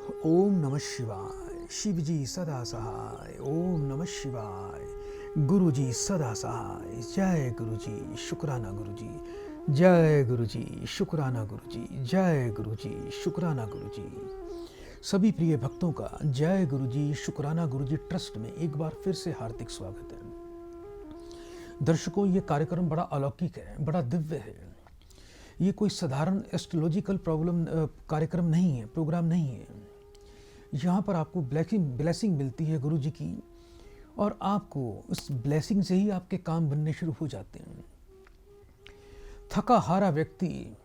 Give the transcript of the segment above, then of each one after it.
ओम नमः शिवाय। शिव जी सदा सहाय। ओम नमः शिवाय। गुरु जी सदा सहाय। जय गुरु जी, शुक्राना गुरु जी। जय गुरु जी, शुक्राना गुरु जी। जय गुरु जी, शुक्राना गुरु जी। सभी प्रिय भक्तों का जय गुरु जी, शुक्राना गुरु जी ट्रस्ट में एक बार फिर से हार्दिक स्वागत है। दर्शकों, ये कार्यक्रम बड़ा अलौकिक है, बड़ा दिव्य है। ये कोई साधारण एस्ट्रोलॉजिकल कार्यक्रम नहीं है, प्रोग्राम नहीं है। यहाँ पर आपको ब्लेसिंग मिलती है गुरु जी की, और आपको उस ब्लेसिंग से ही आपके काम बनने शुरू हो जाते हैं। थका हारा व्यक्ति,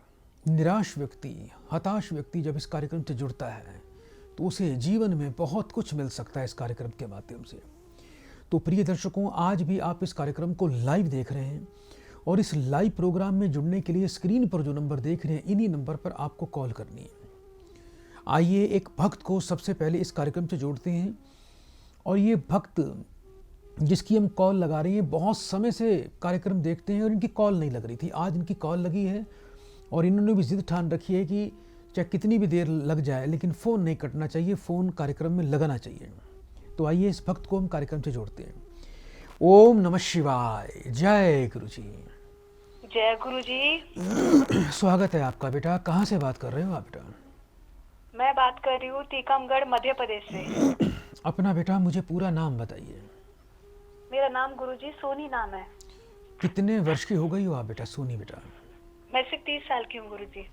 निराश व्यक्ति, हताश व्यक्ति जब इस कार्यक्रम से जुड़ता है तो उसे जीवन में बहुत कुछ मिल सकता है इस कार्यक्रम के माध्यम से। तो प्रिय दर्शकों, आज भी आप इस कार्यक्रम को लाइव देख रहे हैं, और इस लाइव प्रोग्राम में जुड़ने के लिए स्क्रीन पर जो नंबर देख रहे हैं, इन्हीं नंबर पर आपको कॉल करनी है। आइए एक भक्त को सबसे पहले इस कार्यक्रम से जोड़ते हैं। और ये भक्त जिसकी हम कॉल लगा रहे हैं, बहुत समय से कार्यक्रम देखते हैं और इनकी कॉल नहीं लग रही थी। आज इनकी कॉल लगी है और इन्होंने भी जिद ठान रखी है कि चाहे कितनी भी देर लग जाए लेकिन फ़ोन नहीं कटना चाहिए, फ़ोन कार्यक्रम में लगाना चाहिए। तो आइए इस भक्त को हम कार्यक्रम से जोड़ते हैं। ओम नमः शिवाय। जय गुरु जी। जय गुरु जी। स्वागत है आपका बेटा। कहाँ से बात कर रहे हो आप बेटा? मैं बात कर रही हूँ टीकमगढ़ मध्य प्रदेश से। अपना बेटा मुझे पूरा नाम बताइए। मेरा नाम गुरुजी सोनी नाम है। कितने वर्ष की हो गई हो आप बेटा सोनी बेटा? मैं सिर्फ 30 साल की हूँ गुरुजी।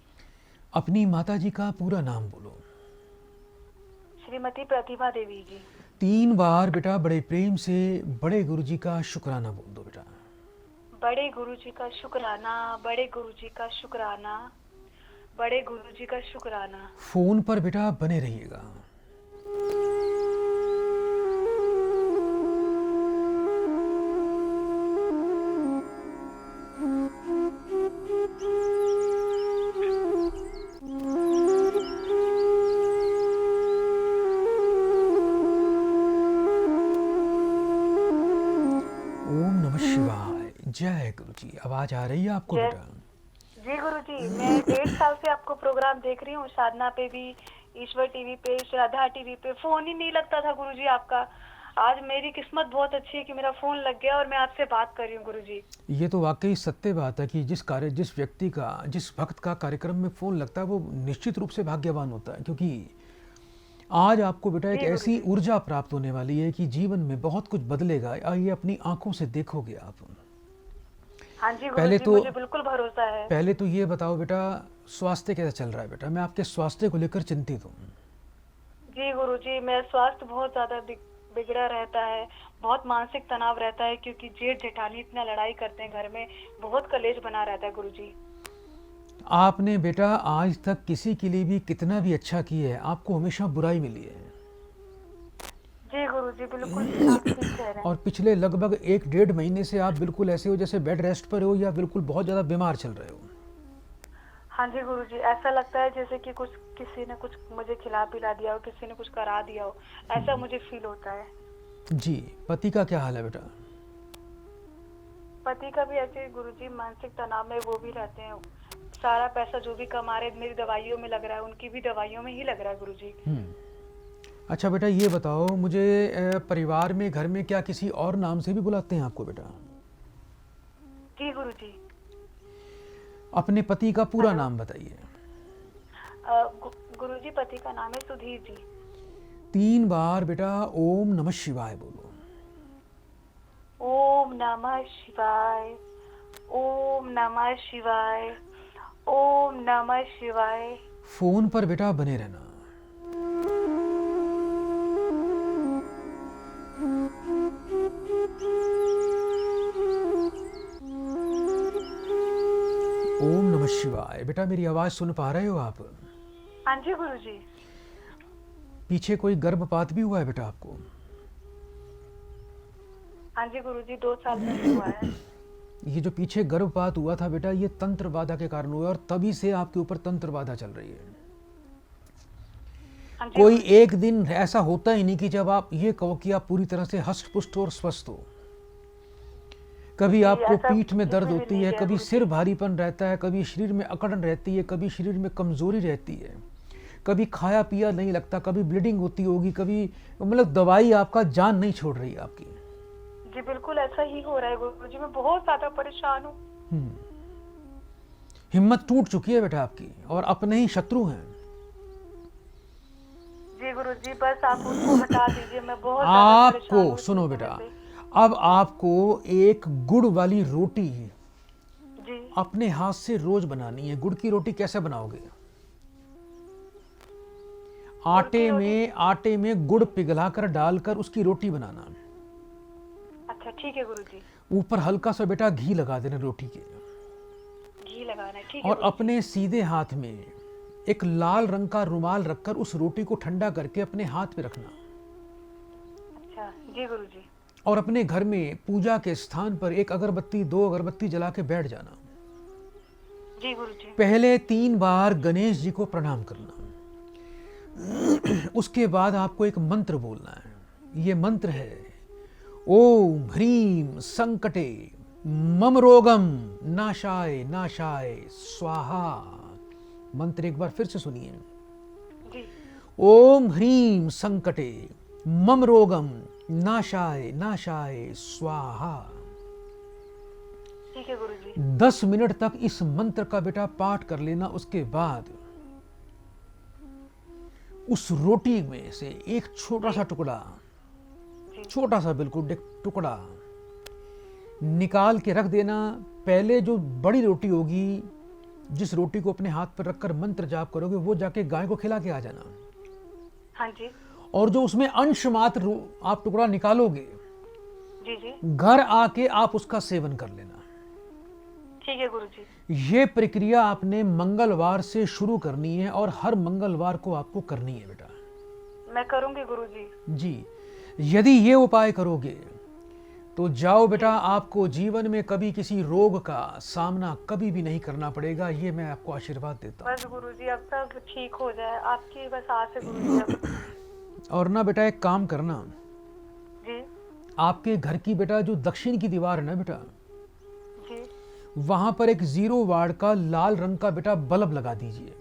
अपनी माता जी का पूरा नाम बोलो। श्रीमती प्रतिभा देवी जी। 3 बार बेटा बड़े प्रेम से बड़े गुरु जी का शुक्राना बोल दो बेटा। बड़े गुरु जी का शुक्राना, बड़े गुरु जी का शुक्राना, बड़े गुरु जी का शुक्राना। फोन पर बेटा बने रहिएगा। ओम नमः शिवाय। जय गुरु जी। आवाज आ रही है आपको बेटा? जी गुरुजी, मैं 1.5 साल से आपको प्रोग्राम देख रही हूँ, साधना पे भी, ईश्वर टीवी पे, श्रद्धा टीवी पे। फोन ही नहीं लगता था गुरुजी आपका। आज मेरी किस्मत बहुत अच्छी है कि मेरा फोन लग गया और मैं आपसे बात कर रही हूँ गुरुजी। ये तो वाकई सत्य बात है कि जिस व्यक्ति का, जिस भक्त का कार्यक्रम में फ़ोन लगता है वो निश्चित रूप से भाग्यवान होता है, क्योंकि आज आपको बेटा एक ऐसी ऊर्जा प्राप्त होने वाली है कि जीवन में बहुत कुछ बदलेगा। ये अपनी आंखों से देखोगे आप। हाँ जी गुरुजी, मुझे बिल्कुल भरोसा है। पहले तो ये बताओ बेटा, स्वास्थ्य कैसा चल रहा है बेटा? मैं आपके स्वास्थ्य को लेकर चिंतित हूँ। जी गुरुजी, मेरा स्वास्थ्य बहुत ज्यादा बिगड़ा रहता है, बहुत मानसिक तनाव रहता है, क्योंकि जेठ जेठानी इतना लड़ाई करते हैं घर में, बहुत कलेश बना रहता है गुरुजी। आपने बेटा आज तक किसी के लिए भी कितना भी अच्छा किया है, आपको हमेशा बुराई मिली है। जी गुरुजी, बिल्कुल आप ठीक कह रहे हैं। और पिछले लगभग 1-1.5 महीने से आप बिल्कुल ऐसे हो जैसे बेड रेस्ट पर हो, या बिल्कुल बहुत ज़्यादा बीमार चल रहे हो। हाँ जी गुरुजी, ऐसा लगता है जैसे कि किसी ने कुछ मुझे खिला पिला दिया हो, किसी ने कुछ करा दिया हो, ऐसा मुझे फील होता है। जी, पति का क्या हाल है बेटा? पति का भी ऐसे गुरुजी मानसिक तनाव में वो भी रहते हैं। सारा पैसा जो भी कमा रहे मेरी दवाइयों में लग रहा है, उनकी भी दवाइयों में ही लग रहा है गुरुजी। अच्छा बेटा, ये बताओ मुझे, परिवार में, घर में क्या किसी और नाम से भी बुलाते हैं आपको बेटा? जी गुरुजी। अपने पति का पूरा नाम बताइए। गुरुजी, पति का नाम है सुधीर जी। 3 बार बेटा ओम नमः शिवाय बोलो। ओम नमः शिवाय, ओम नमः शिवाय, ओम नमः शिवाय। फोन पर बेटा बने रहना। ओम नमः शिवाय। बेटा मेरी आवाज सुन पा रहे हो आप? हाँ जी गुरुजी। पीछे कोई गर्भपात भी हुआ है बेटा आपको? हाँ जी गुरुजी, 2 साल पहले हुआ है। ये जो पीछे गर्भपात हुआ था बेटा, ये तंत्र बाधा के कारण हुआ, और तभी से आपके ऊपर तंत्र बाधा चल रही है। कोई एक दिन ऐसा होता ही नहीं कि जब आप ये कहो कि आप पूरी तरह से हष्ट पुष्ट और स्वस्थ हो। कभी आपको पीठ में दर्द होती है, कभी सिर भारीपन रहता है, कभी शरीर में अकड़न रहती है, कभी शरीर में कमजोरी रहती है, कभी खाया पिया नहीं लगता, कभी ब्लीडिंग होती होगी, कभी मतलब दवाई आपका जान नहीं छोड़ रही है आपकी। जी बिल्कुल ऐसा ही हो रहा है गुरुजी, मैं बहुत ज्यादा परेशान हूँ। हिम्मत टूट चुकी है बेटा आपकी, और अपने ही शत्रु हैं। जी गुरुजी बस आप उसको हटा दीजिए, मैं बहुत ज्यादा परेशान हूँ आपको इस सुनो समय बेटा, से। अब आपको एक गुड़ वाली रोटी जी अपने हाथ से रोज बनानी है। गुड़ की रोटी कैसे बनाओगे? आटे में गुड़ पिघलाकर डालकर उसकी रोटी बनाना। अच्छा ठीक है गुरुजी। ऊपर हल्का सा बेटा घी लगा देना रोटी के, घी लगाना है, ठीक है और गुरुजी। अपने सीधे हाथ में एक लाल रंग का रुमाल रखकर उस रोटी को ठंडा करके अपने हाथ पे रखना। अच्छा जी गुरुजी। और अपने घर में पूजा के स्थान पर एक अगरबत्ती, 2 अगरबत्ती जला के बैठ जाना। जी गुरुजी। पहले 3 बार गणेश जी को प्रणाम करना। उसके बाद आपको एक मंत्र बोलना है। ये मंत्र है ओम ह्रीम संकटे मम रोगम नाशाय नाशाय स्वाहा। मंत्र एक बार फिर से सुनिए। जी ओम ह्रीम संकटे मम रोगम नाशाय नाशाय स्वाहा। ठीक है गुरुजी। 10 मिनट तक इस मंत्र का बेटा पाठ कर लेना। उसके बाद उस रोटी में से एक छोटा सा टुकड़ा, छोटा सा बिल्कुल एक टुकड़ा निकाल के रख देना। पहले जो बड़ी रोटी होगी, जिस रोटी को अपने हाथ पर रखकर मंत्र जाप करोगे, वो जाके गाय को खिला के आ जाना। हाँ जी। और जो उसमें अंश मात्र आप टुकड़ा निकालोगे, जी जी घर आके आप उसका सेवन कर लेना। ठीक है गुरुजी। ये प्रक्रिया आपने मंगलवार से शुरू करनी है, और हर मंगलवार को आपको करनी है बेटा। मैं करूंगी गुरुजी। जी, यदि ये उपाय करोगे तो जाओ बेटा, आपको जीवन में कभी किसी रोग का सामना कभी भी नहीं करना पड़ेगा। ये मैं आपको आशीर्वाद देता हूँ। बस गुरुजी अब सब ठीक हो जाए, आपकी बस आस है गुरुजी अब। और ना बेटा एक काम करना, जी आपके घर की बेटा जो दक्षिण की दीवार है ना बेटा, जी वहां पर एक 0 वाट का लाल रंग का बेटा बल्ब लगा दीजिए।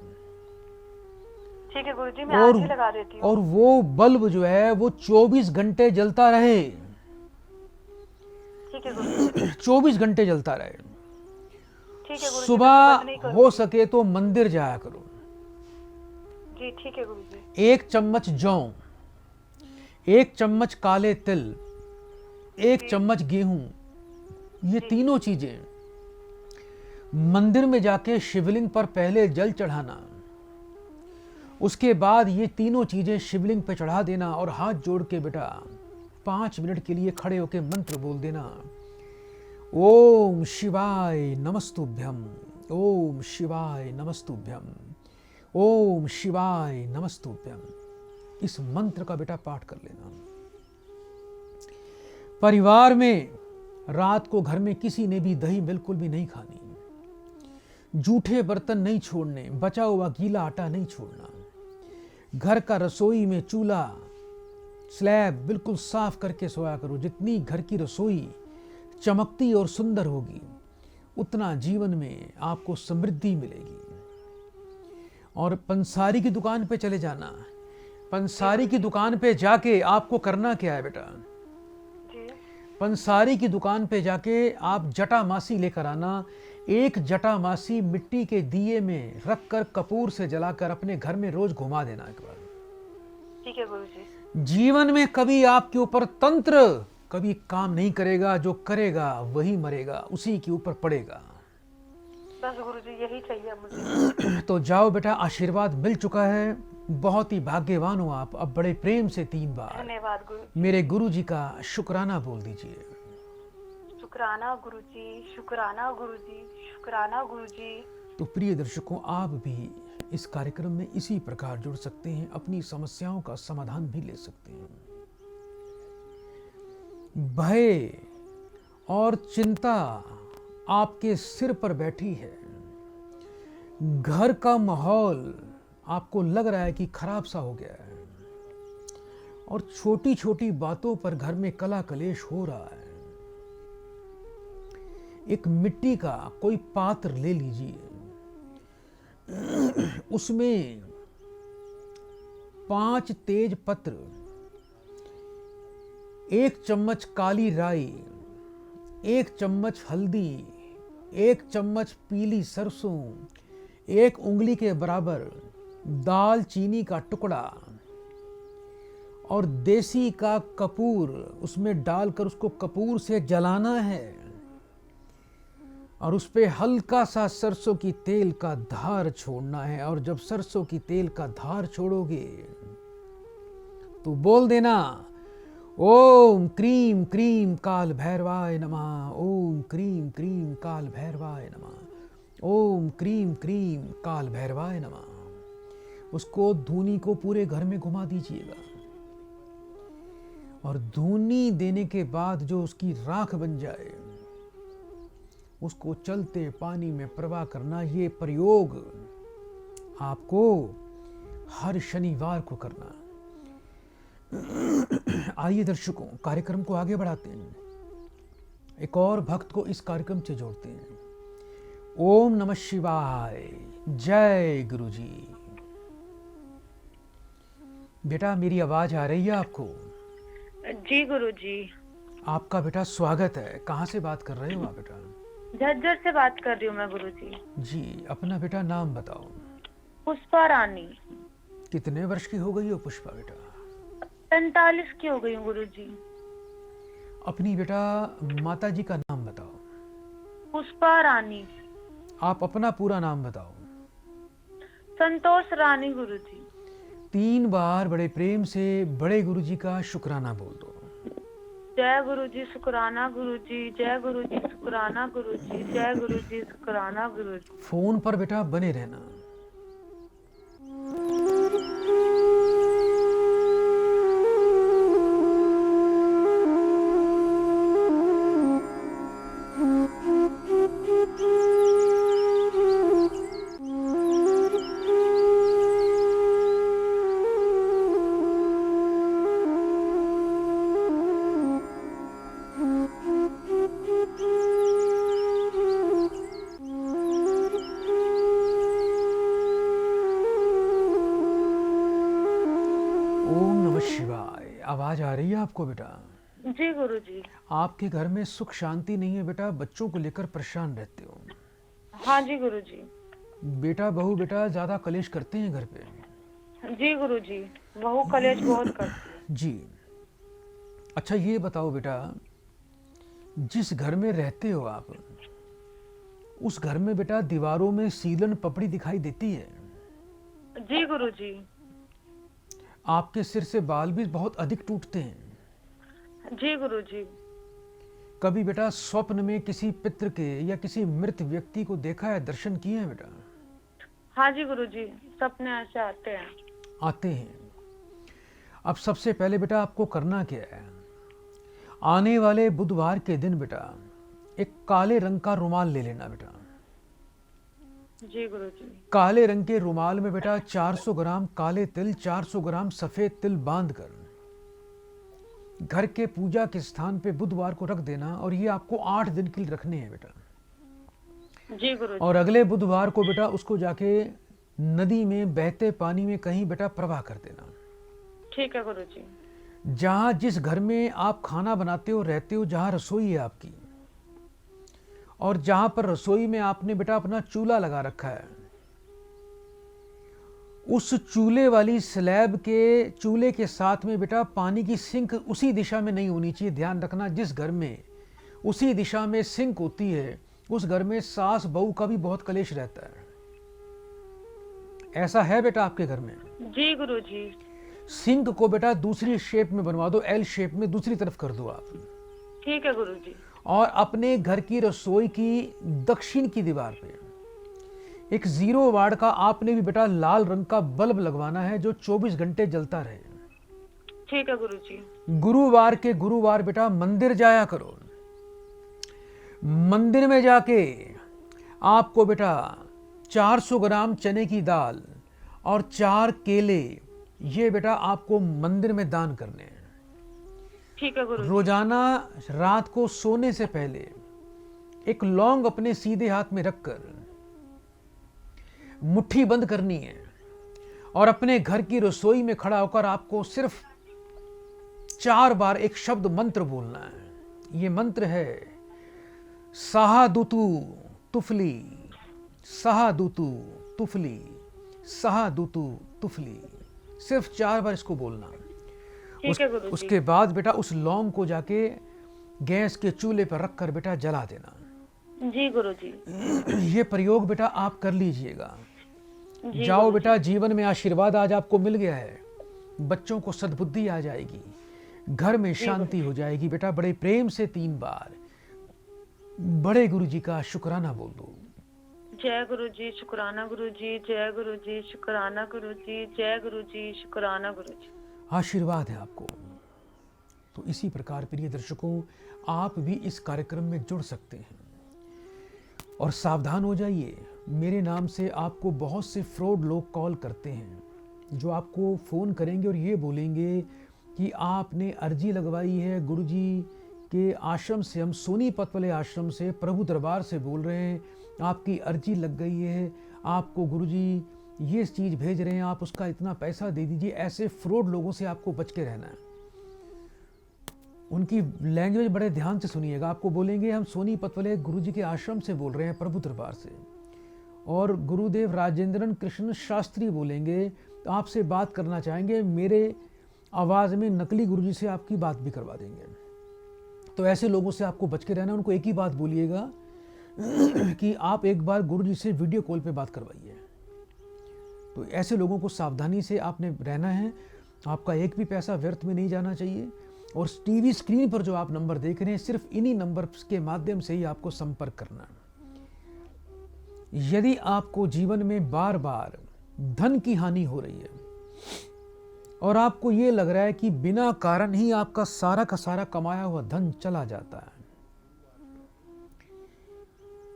ठीक है गुरुजी, मैं आज ही लगा देती हूँ। और वो बल्ब जो है वो 24 घंटे जलता रहे। ठीक है गुरुजी। 24 घंटे जलता रहे। ठीक है गुरुजी, सुबह मैं बंद नहीं करूंगी। हो सके तो मंदिर जाया करो। जी ठीक है गुरुजी। 1 चम्मच जौ, 1 चम्मच काले तिल, 1 चम्मच गेहूं, ये तीनों चीजें मंदिर में जाके शिवलिंग पर पहले जल चढ़ाना। उसके बाद ये तीनों चीजें शिवलिंग पे चढ़ा देना, और हाथ जोड़ के बेटा 5 मिनट के लिए खड़े होकर मंत्र बोल देना। ओम शिवाय नमस्तुभ्यम, ओम शिवाय नमस्तुभ्यम, ओम शिवाय नमस्तुभ्यम। इस मंत्र का बेटा पाठ कर लेना। परिवार में रात को घर में किसी ने भी दही बिल्कुल भी नहीं खानी, जूठे बर्तन नहीं छोड़ने, बचा हुआ गीला आटा नहीं छोड़ना। घर का रसोई में चूल्हा स्लैब बिल्कुल साफ करके सोया करो। जितनी घर की रसोई चमकती और सुंदर होगी, उतना जीवन में आपको समृद्धि मिलेगी। और पंसारी की दुकान पे चले जाना। पंसारी की दुकान पे जाके आपको करना क्या है बेटा? जी पंसारी की दुकान पे जाके आप जटामासी लेकर आना। एक जटामासी मिट्टी के दिए में रखकर कपूर से जलाकर अपने घर में रोज घुमा देना एक बार। ठीक है गुरुजी। जीवन में कभी आपके ऊपर तंत्र कभी काम नहीं करेगा। जो करेगा वही मरेगा, उसी के ऊपर पड़ेगा। बस गुरुजी यही चाहिए मुझे। तो जाओ बेटा, आशीर्वाद मिल चुका है। बहुत ही भाग्यवान हो आप। अब बड़े प्रेम से 3 बार धन्यवाद गुरु। मेरे गुरुजी का शुक्राना बोल दीजिए। शुक्राना गुरुजी, शुक्राना गुरुजी, शुक्राना गुरुजी। तो प्रिय दर्शकों, आप भी इस कार्यक्रम में इसी प्रकार जुड़ सकते हैं, अपनी समस्याओं का समाधान भी ले सकते हैं। भय और चिंता आपके सिर पर बैठी है। घर का माहौल आपको लग रहा है कि खराब सा हो गया है, और छोटी छोटी बातों पर घर में कला कलेश हो रहा है। एक मिट्टी का कोई पात्र ले लीजिए, उसमें 5 तेज पत्र, 1 चम्मच काली राई, 1 चम्मच हल्दी, 1 चम्मच पीली सरसों, 1 उंगली के बराबर दालचीनी का टुकड़ा और देसी का कपूर उसमें डालकर उसको कपूर से जलाना है और उस पे हल्का सा सरसों की तेल का धार छोड़ना है। और जब सरसों की तेल का धार छोड़ोगे तो बोल देना ओम क्रीम क्रीम काल भैरवाय नमः, ओम क्रीम क्रीम काल भैरवाय नमः, ओम क्रीम क्रीम काल भैरवाय नमः। उसको धूनी को पूरे घर में घुमा दीजिएगा और धूनी देने के बाद जो उसकी राख बन जाए उसको चलते पानी में प्रवाह करना। ये प्रयोग आपको हर शनिवार को करना। आइए दर्शकों, कार्यक्रम को आगे बढ़ाते हैं। एक और भक्त को इस कार्यक्रम से जोड़ते हैं। ओम नमः शिवाय, जय गुरु जी। बेटा मेरी आवाज आ रही है आपको? जी गुरुजी। आपका बेटा स्वागत है। कहाँ से बात कर रहे हो आप बेटा? झज्जर से बात कर रही हूँ मैं गुरुजी। जी, अपना बेटा नाम बताओ। पुष्पा रानी। कितने वर्ष की हो गई हो पुष्पा बेटा? 45 की हो गई हूँ गुरुजी। अपनी बेटा माता जी का नाम बताओ। पुष्पा रानी। आप अपना पूरा नाम बताओ। संतोष रानी गुरुजी। 3 बार बड़े प्रेम से बड़े गुरुजी का शुक्राना बोल दो। जय गुरुजी शुक्राना गुरुजी, जय गुरुजी शुक्राना गुरुजी, जय गुरुजी शुक्राना गुरुजी। फोन पर बेटा बने रहना। आवाज आ रही है आपको बेटा? जी गुरुजी। आपके घर में सुख शांति नहीं है बेटा, बच्चों को लेकर परेशान रहते हो। हाँ जी गुरुजी। बेटा बहू बेटा ज्यादा कलेश करते हैं घर पे? जी गुरुजी, बहू कलेश बहुत करती है। जी। अच्छा ये बताओ बेटा, जिस घर में रहते हो आप उस घर में बेटा दीवारों में सीलन पपड़ी दिखाई देती है? जी गुरुजी। आपके सिर से बाल भी बहुत अधिक टूटते हैं? जी गुरुजी। कभी बेटा स्वप्न में किसी पितृ के या किसी मृत व्यक्ति को देखा है, दर्शन किए हैं बेटा? हाँ जी गुरुजी, सपने ऐसे आते हैं। आते हैं। अब सबसे पहले बेटा आपको करना क्या है, आने वाले बुधवार के दिन बेटा एक काले रंग का रुमाल ले लेना बेटा। जी गुरुजी। काले रंग के रुमाल में बेटा 400 ग्राम काले तिल, 400 ग्राम सफेद तिल बांधकर घर के पूजा के स्थान पे बुधवार को रख देना और ये आपको 8 दिन के लिए रखने हैं बेटा। जी गुरुजी। और अगले बुधवार को बेटा उसको जाके नदी में बहते पानी में कहीं बेटा प्रवाह कर देना। ठीक है गुरुजी। जहां जिस घर में आप खाना बनाते हो रहते हो, जहां रसोई है आपकी और जहां पर रसोई में आपने बेटा अपना चूल्हा लगा रखा है, उस चूल्हे वाली स्लैब के चूल्हे के साथ में बेटा पानी की सिंक उसी दिशा में नहीं होनी चाहिए। ध्यान रखना, जिस घर में उसी दिशा में सिंक होती है उस घर में सास बहू का भी बहुत कलेश रहता है। ऐसा है बेटा आपके घर में? जी गुरुजी। सिंक को बेटा दूसरी शेप में बनवा दो, एल शेप में दूसरी तरफ कर दो आप। ठीक है गुरुजी। और अपने घर की रसोई की दक्षिण की दीवार पे एक 0 वाट का आपने भी बेटा लाल रंग का बल्ब लगवाना है जो 24 घंटे जलता रहे। ठीक है गुरुजी। गुरुवार के गुरुवार बेटा मंदिर जाया करो। मंदिर में जाके आपको बेटा 400 ग्राम चने की दाल और 4 केले ये बेटा आपको मंदिर में दान करने हैं। ठीक है गुरुजी। रोजाना रात को सोने से पहले एक लौंग अपने सीधे हाथ में रखकर मुट्ठी बंद करनी है और अपने घर की रसोई में खड़ा होकर आपको सिर्फ 4 बार एक शब्द मंत्र बोलना है। ये मंत्र है सहादुतु तुफली, सहादुतु तुफली, सहादुतु तुफली। सिर्फ 4 बार इसको बोलना। ठीक है गुरुजी। उसके बाद बेटा उस लौंग को जाके गैस के चूल्हे पर रखकर बेटा जला देना। जी गुरुजी। ये प्रयोग बेटा आप कर लीजिएगा। जी जाओ गुरुजी। बेटा, जीवन में आशीर्वाद आज आपको मिल गया है। बच्चों को सद्बुद्धि आ जाएगी, घर में शांति हो जाएगी। बेटा बड़े प्रेम से 3 बार बड़े गुरुजी का शुक्राना बोल दो। जय गुरुजी, शुक्राना गुरुजी, जय गुरुजी, शुक्राना गुरुजी, जय गुरुजी, शुक्राना गुरुजी। आशीर्वाद है आपको। तो इसी प्रकार प्रिय दर्शकों, आप भी इस कार्यक्रम में जुड़ सकते हैं। और सावधान हो जाइए, मेरे नाम से आपको बहुत से फ्रॉड लोग कॉल करते हैं, जो आपको फ़ोन करेंगे और ये बोलेंगे कि आपने अर्जी लगवाई है गुरुजी के आश्रम से, हम सोनीपत वाले आश्रम से, प्रभु दरबार से बोल रहे हैं, आपकी अर्जी लग गई है, आपको गुरुजी ये चीज़ भेज रहे हैं, आप उसका इतना पैसा दे दीजिए। ऐसे फ्रॉड लोगों से आपको बच के रहना है। उनकी लैंग्वेज बड़े ध्यान से सुनिएगा। आपको बोलेंगे हम सोनीपत वाले गुरुजी के आश्रम से बोल रहे हैं, प्रभु दरबार से, और गुरुदेव राजेंद्रन कृष्ण शास्त्री बोलेंगे, तो आपसे बात करना चाहेंगे, मेरे आवाज़ में नकली गुरुजी से आपकी बात भी करवा देंगे। तो ऐसे लोगों से आपको बच के रहना। उनको एक ही बात बोलिएगा कि आप एक बार गुरुजी से वीडियो कॉल पे बात करवाइए। तो ऐसे लोगों को सावधानी से आपने रहना है। आपका एक भी पैसा व्यर्थ में नहीं जाना चाहिए। और टीवी स्क्रीन पर जो आप नंबर देख रहे हैं, सिर्फ इन्हीं नंबर के माध्यम से ही आपको संपर्क करना है। यदि आपको जीवन में बार बार धन की हानि हो रही है और आपको ये लग रहा है कि बिना कारण ही आपका सारा का सारा कमाया हुआ धन चला जाता है,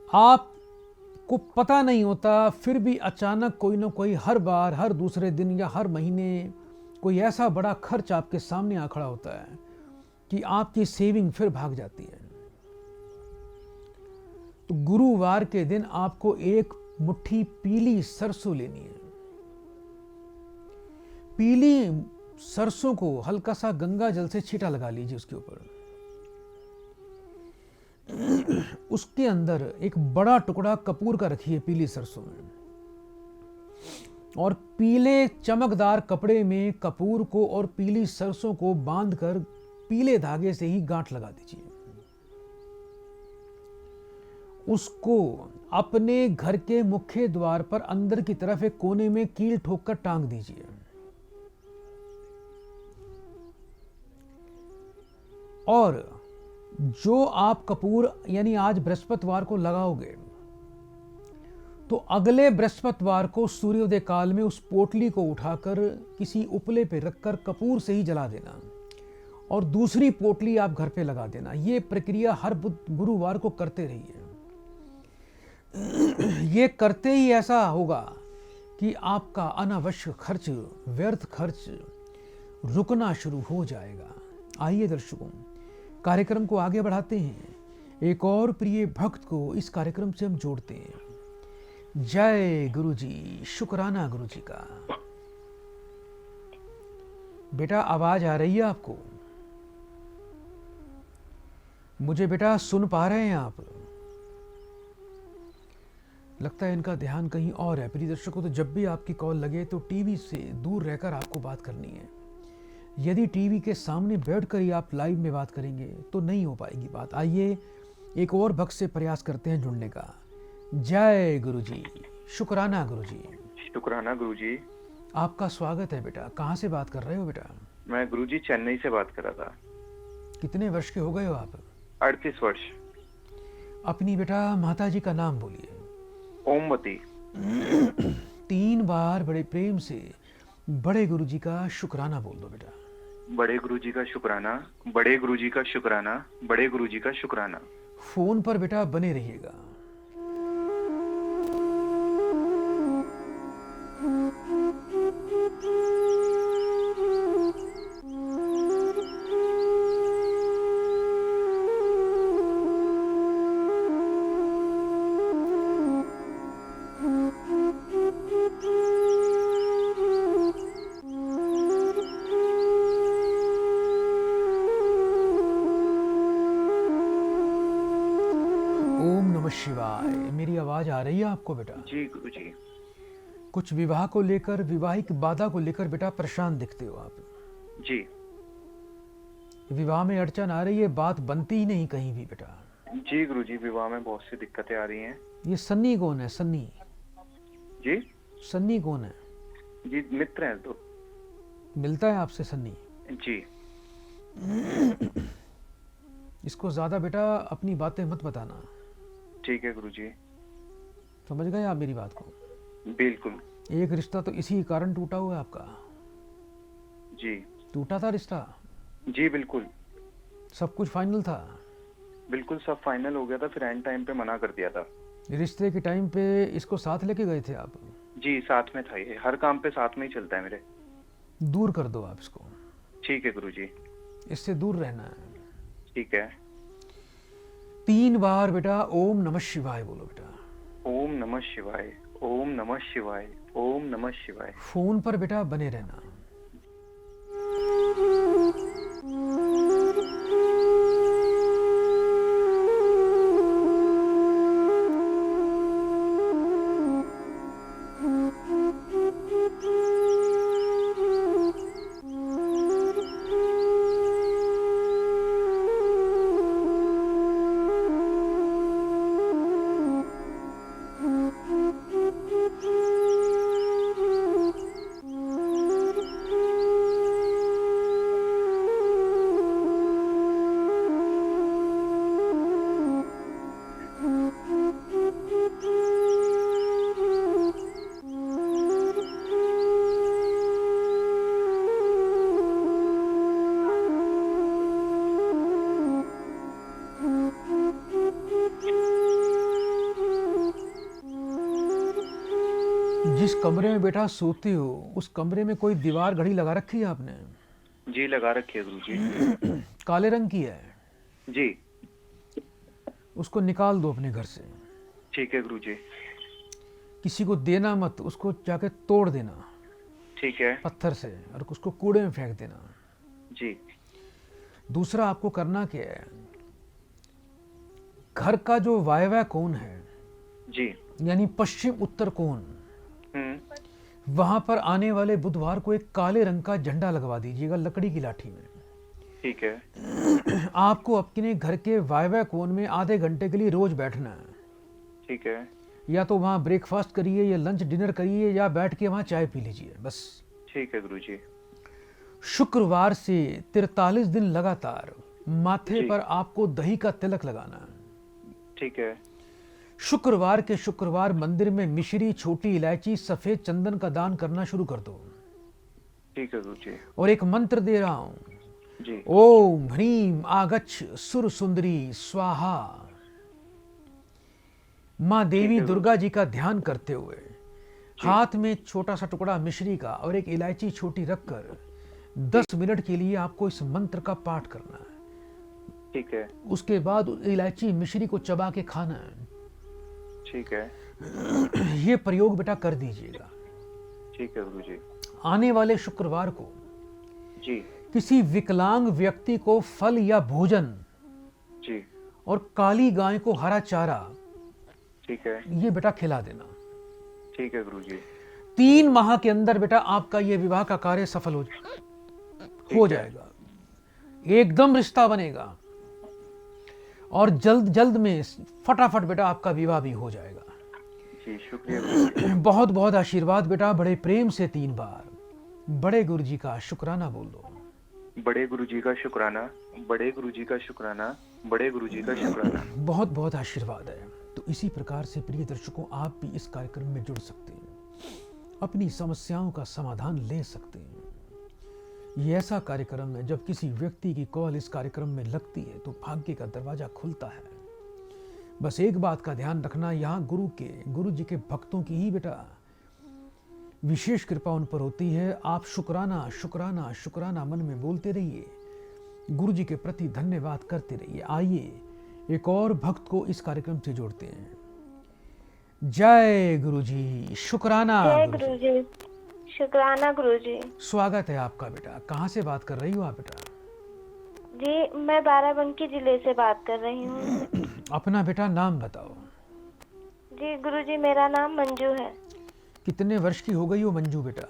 आपको पता नहीं होता, फिर भी अचानक कोई ना कोई हर बार, हर दूसरे दिन या हर महीने कोई ऐसा बड़ा खर्च आपके सामने आ खड़ा होता है कि आपकी सेविंग फिर भाग जाती है, तो गुरुवार के दिन आपको एक मुट्ठी पीली सरसों लेनी है। पीली सरसों को हल्का सा गंगा जल से छींटा लगा लीजिए उसके ऊपर। उसके अंदर एक बड़ा टुकड़ा कपूर का रखिए पीली सरसों में, और पीले चमकदार कपड़े में कपूर को और पीली सरसों को बांधकर पीले धागे से ही गांठ लगा दीजिए। उसको अपने घर के मुख्य द्वार पर अंदर की तरफ एक कोने में कील ठोककर टांग दीजिए। और जो आप कपूर यानी आज बृहस्पतिवार को लगाओगे, तो अगले बृहस्पतिवार को सूर्योदय काल में उस पोटली को उठाकर किसी उपले पे रखकर कपूर से ही जला देना, और दूसरी पोटली आप घर पे लगा देना। ये प्रक्रिया हर गुरुवार को करते रहिए। ये करते ही ऐसा होगा कि आपका अनावश्यक खर्च, व्यर्थ खर्च रुकना शुरू हो जाएगा। आइए दर्शकों, कार्यक्रम को आगे बढ़ाते हैं। एक और प्रिय भक्त को इस कार्यक्रम से हम जोड़ते हैं। जय गुरुजी, शुक्राना गुरुजी का। बेटा आवाज आ रही है आपको? मुझे बेटा सुन पा रहे हैं आप? लगता है इनका ध्यान कहीं और है। प्रिय दर्शकों, तो जब भी आपकी कॉल लगे तो टीवी से दूर रहकर आपको बात करनी है। यदि टीवी के सामने बैठकर ही आप लाइव में बात करेंगे तो नहीं हो पाएगी बात। आइए एक और भक्त से प्रयास करते हैं जुड़ने का। जय गुरुजी, शुक्राना गुरुजी। शुक्राना गुरुजी। आपका स्वागत है बेटा। कहाँ से बात कर रहे हो बेटा? मैं गुरुजी चेन्नई से बात कर रहा था। कितने वर्ष के हो गए हो आप? 38 वर्ष। अपनी बेटा माता जी का नाम बोलिए। ओमवती। 3 बार बड़े प्रेम से बड़े गुरुजी का शुक्राना बोल दो बेटा। बड़े गुरुजी का शुक्राना, बड़े गुरुजी का शुक्राना, बड़े गुरुजी का शुक्राना। फोन पर बेटा बने रहिएगा। नमः शिवाय। मेरी आवाज आ रही है आपको बेटा? जी गुरुजी। कुछ विवाह को लेकर, विवाहिक बाधा को लेकर बेटा परेशान दिखते हो आप। जी विवाह में अड़चन आ रही है, बात बनती ही नहीं कहीं भी बेटा। जी गुरुजी, विवाह में बहुत सी दिक्कतें आ रही हैं। ये सन्नी कौन है? सन्नी जी सन्नी कौन है? जी, मित्र हैं तो। मिलता है आपसे सन्नी? जी इसको ज्यादा बेटा अपनी बातें मत बताना, ठीक है गुरुजी। समझ गए आप मेरी बात को? बिल्कुल। एक रिश्ता तो इसी कारण टूटा हुआ है आपका। जी टूटा था रिश्ता, जी बिल्कुल सब कुछ फाइनल था। बिल्कुल, सब फाइनल हो गया था, फिर एंड टाइम पे मना कर दिया था। रिश्ते के टाइम पे इसको साथ लेके गए थे आप? जी साथ में था, ये हर काम पे साथ में ही चलता है मेरे। दूर कर दो आप इसको, ठीक है गुरुजी। इससे दूर रहना है। ठीक है। 3 बार बेटा ओम नमः शिवाय बोलो बेटा। ओम नमः शिवाय, ओम नमः शिवाय, ओम नमः शिवाय। फोन पर बेटा बने रहना। जिस कमरे में बेटा सोते हो उस कमरे में कोई दीवार घड़ी लगा रखी है आपने? जी लगा रखी है गुरुजी। काले रंग की है? जी उसको निकाल दो अपने घर से। ठीक है गुरुजी। किसी को देना मत, उसको जाके तोड़ देना ठीक है। पत्थर से और उसको कूड़े में फेंक देना। जी दूसरा आपको करना क्या है, घर का जो वायव्य कोण है जी। यानी पश्चिम उत्तर कोण, हम्म। वहां पर आने वाले बुधवार को एक काले रंग का झंडा लगवा दीजिएगा लकड़ी की लाठी में। ठीक है। आपको अपने घर के वायव्य कोण में आधे घंटे के लिए रोज बैठना है। ठीक है। या तो वहां ब्रेकफास्ट करिए या लंच डिनर करिए या बैठ के वहां चाय पी लीजिए बस। ठीक है गुरुजी। शुक्रवार से 43 दिन लगातार माथे जी। पर आपको दही का तिलक लगाना है। ठीक है। शुक्रवार के शुक्रवार मंदिर में मिश्री, छोटी इलायची, सफेद चंदन का दान करना शुरू कर दो। ठीक है गुरुजी। और एक मंत्र दे रहा हूं, जी ओम ह्रीम आगच्छ सुर सुंदरी स्वाहा। माँ देवी दुर्गा जी का ध्यान करते हुए हाथ में छोटा सा टुकड़ा मिश्री का और एक इलायची छोटी रखकर 10 मिनट के लिए आपको इस मंत्र का पाठ करना है। ठीक है। उसके बाद इलायची मिश्री को चबा के खाना है। ठीक है। ये प्रयोग बेटा कर दीजिएगा। ठीक है गुरुजी। आने वाले शुक्रवार को जी किसी विकलांग व्यक्ति को फल या भोजन जी। और काली गाय को हरा चारा ठीक है। ये बेटा खिला देना। ठीक है गुरुजी। 3 माह के अंदर बेटा आपका ये विवाह का कार्य सफल हो जाएगा। एकदम रिश्ता बनेगा और जल्द जल्द में फटाफट बेटा आपका विवाह भी हो जाएगा। जी शुक्रिया गुरुजी। बहुत बहुत आशीर्वाद बेटा, बड़े प्रेम से 3 बार बड़े गुरुजी का शुक्राना बोल दो। बड़े गुरुजी का शुक्राना, बड़े गुरुजी का शुक्राना, बड़े गुरुजी का शुक्राना। बहुत बहुत आशीर्वाद है। तो इसी प्रकार से प्रिय दर्शकों, आप भी इस कार्यक्रम में जुड़ सकते हैं, अपनी समस्याओं का समाधान ले सकते हैं। ये ऐसा कार्यक्रम है जब किसी व्यक्ति की कॉल इस कार्यक्रम में लगती है तो भाग्य का दरवाजा खुलता है। बस एक बात का ध्यान रखना, यहाँ गुरु जी के भक्तों की ही बेटा विशेष कृपा उन पर होती है। आप शुक्राना शुक्राना शुक्राना मन में बोलते रहिए, गुरु जी के प्रति धन्यवाद करते रहिए। आइए एक और भक्त को इस कार्यक्रम से जोड़ते हैं। जय गुरु जी, शुक्राना जय गुरुजी। गुरुजी, शुक्राना गुरुजी। स्वागत है आपका बेटा। कहाँ से बात कर रही हो आप बेटा? जी मैं बाराबंकी जिले से बात कर रही हूँ। अपना बेटा नाम बताओ। जी गुरुजी, मेरा नाम मंजू है। कितने वर्ष की हो गई हो मंजू बेटा?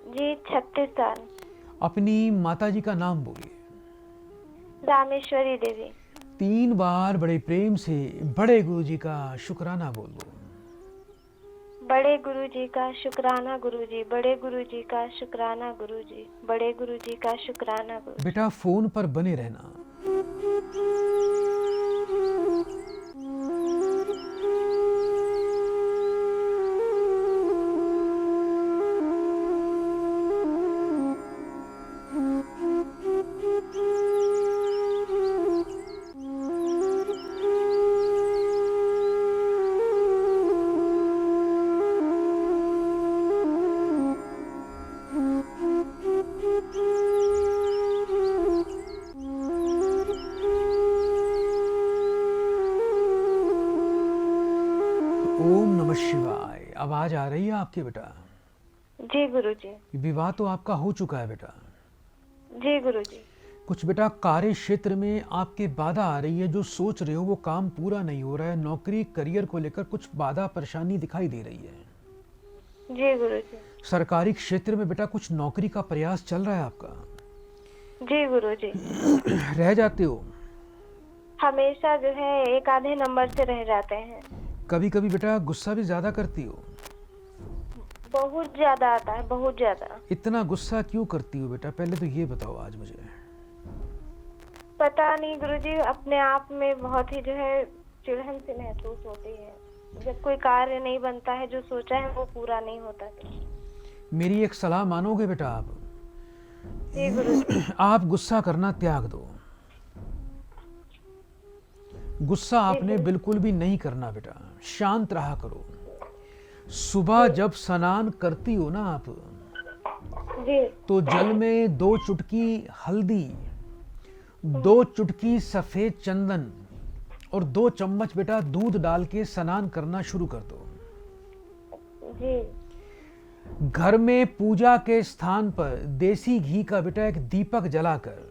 जी 36 साल। अपनी माता जी का नाम बोलिए। रामेश्वरी देवी। 3 बार बड़े प्रेम से बड़े गुरुजी का शुक्राना बोल दो। बड़े गुरुजी का शुक्राना गुरुजी, बड़े गुरुजी का शुक्राना गुरुजी, बड़े गुरुजी का शुक्राना गुरुजी। बेटा फोन पर बने रहना। ओम नमः शिवाय। आवाज आ रही है आपके बेटा? जी गुरुजी। विवाह तो आपका हो चुका है बेटा। जी गुरुजी। कुछ बेटा कार्य क्षेत्र में आपके बाधा आ रही है, जो सोच रहे हो वो काम पूरा नहीं हो रहा है। नौकरी करियर को लेकर कुछ बाधा परेशानी दिखाई दे रही है। जी गुरुजी। सरकारी क्षेत्र में बेटा कुछ नौकरी का प्रयास चल रहा है आपका। जी गुरुजी। रह जाते हो। हमेशा जो है एक आधे नंबर से रह जाते हैं। कभी कभी बेटा गुस्सा भी ज्यादा करती हो। बहुत ज्यादा आता है, बहुत ज्यादा। इतना गुस्सा क्यों करती हो बेटा, पहले तो ये बताओ आज मुझे। पता नहीं गुरुजी, अपने आप में बहुत ही जो है चिढ़न सी महसूस होती है जब कोई कार्य नहीं बनता है, जो सोचा है वो पूरा नहीं होता है। मेरी एक सलाह मानोगे बेटा आप? जी गुरुजी। आप गुस्सा करना त्याग दो। गुस्सा आपने बिल्कुल भी नहीं करना बेटा, शांत रहा करो। सुबह जब स्नान करती हो ना आप, जी। तो जल में 2 चुटकी हल्दी, 2 चुटकी सफेद चंदन और 2 चम्मच बेटा दूध डाल के स्नान करना शुरू कर दो। जी। घर में पूजा के स्थान पर देसी घी का बेटा एक दीपक जलाकर,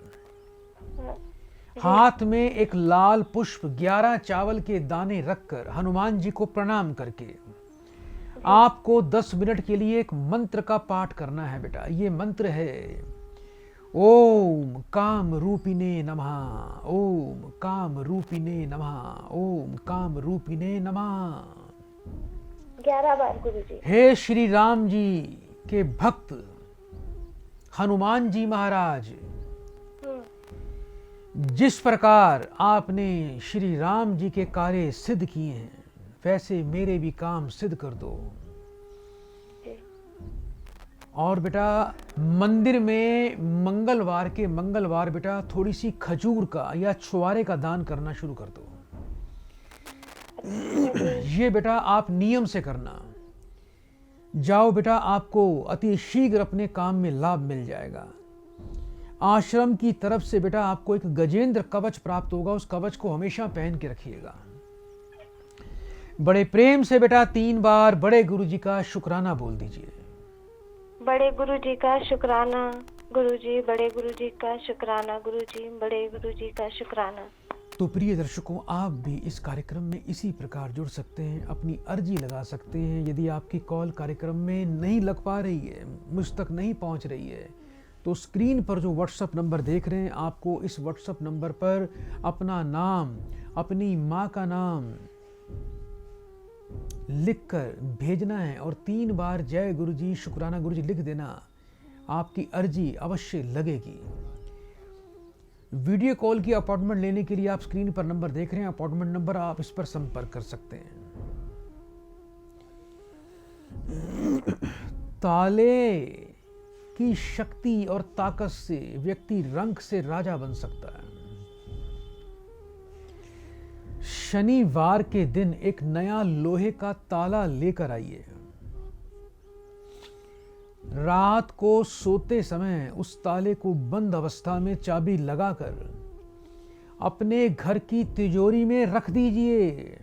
हाथ में एक लाल पुष्प, 11 चावल के दाने रखकर, हनुमान जी को प्रणाम करके आपको 10 मिनट के लिए एक मंत्र का पाठ करना है बेटा। ये मंत्र है ओम काम रूपिणे नमः, ओम काम रूपिणे नमः, ओम काम रूपिणे नमः। 11 बार गुरुजी। हे श्री राम जी के भक्त हनुमान जी महाराज, जिस प्रकार आपने श्री राम जी के कार्य सिद्ध किए हैं, वैसे मेरे भी काम सिद्ध कर दो। और बेटा मंदिर में मंगलवार बेटा थोड़ी सी खजूर का या छुआरे का दान करना शुरू कर दो। ये बेटा आप नियम से करना। जाओ बेटा, आपको अति शीघ्र अपने काम में लाभ मिल जाएगा। आश्रम की तरफ से बेटा आपको एक गजेंद्र कवच प्राप्त होगा, उस कवच को हमेशा पहन के रखिएगा। बड़े प्रेम से बेटा 3 बार बड़े गुरुजी का शुक्राना बोल दीजिए। बड़े गुरुजी का शुक्राना गुरुजी, बड़े गुरुजी का शुक्राना गुरुजी, बड़े गुरुजी का शुक्राना। तो प्रिय दर्शकों, आप भी इस कार्यक्रम में इसी प्रकार जुड़ सकते हैं, अपनी अर्जी लगा सकते हैं। यदि आपकी कॉल कार्यक्रम में नहीं लग पा रही है, मुझ तक नहीं पहुंच रही है, तो स्क्रीन पर जो व्हाट्सएप नंबर देख रहे हैं, आपको इस व्हाट्सएप नंबर पर अपना नाम, अपनी माँ का नाम लिखकर भेजना है और 3 बार जय गुरुजी, शुक्राना गुरुजी लिख देना। आपकी अर्जी अवश्य लगेगी। वीडियो कॉल की अपॉइंटमेंट लेने के लिए आप स्क्रीन पर नंबर देख रहे हैं, अपॉइंटमेंट नंबर, आप इस पर संपर्क कर सकते हैं। ताले की शक्ति और ताकत से व्यक्ति रंग से राजा बन सकता है। शनिवार के दिन एक नया लोहे का ताला लेकर आइए। रात को सोते समय उस ताले को बंद अवस्था में चाबी लगाकर अपने घर की तिजोरी में रख दीजिए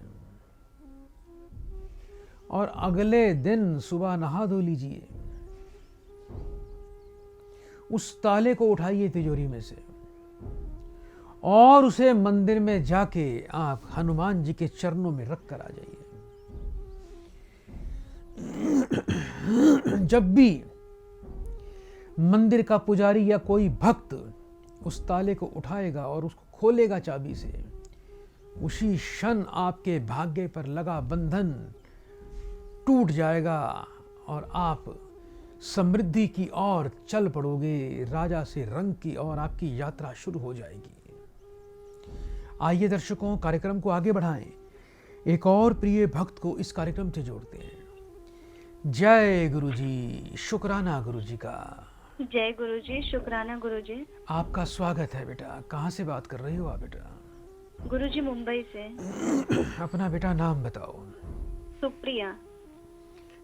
और अगले दिन सुबह नहा धो लीजिए। उस ताले को उठाइए तिजोरी में से और उसे मंदिर में जाके आप हनुमान जी के चरणों में रख कर आ जाइए। जब भी मंदिर का पुजारी या कोई भक्त उस ताले को उठाएगा और उसको खोलेगा चाबी से, उसी क्षण आपके भाग्य पर लगा बंधन टूट जाएगा और आप समृद्धि की ओर चल पड़ोगे, राजा से रंग की ओर आपकी यात्रा शुरू हो जाएगी। आइए दर्शकों, कार्यक्रम को आगे बढ़ाएं, एक और प्रिय भक्त को इस कार्यक्रम से जोड़ते हैं। जय गुरु जी, शुक्राना गुरु जी का। जय गुरु जी, शुक्राना गुरु जी। आपका स्वागत है बेटा। कहाँ से बात कर रही हो आप बेटा? गुरु जी मुंबई से। अपना बेटा नाम बताओ। सुप्रिया।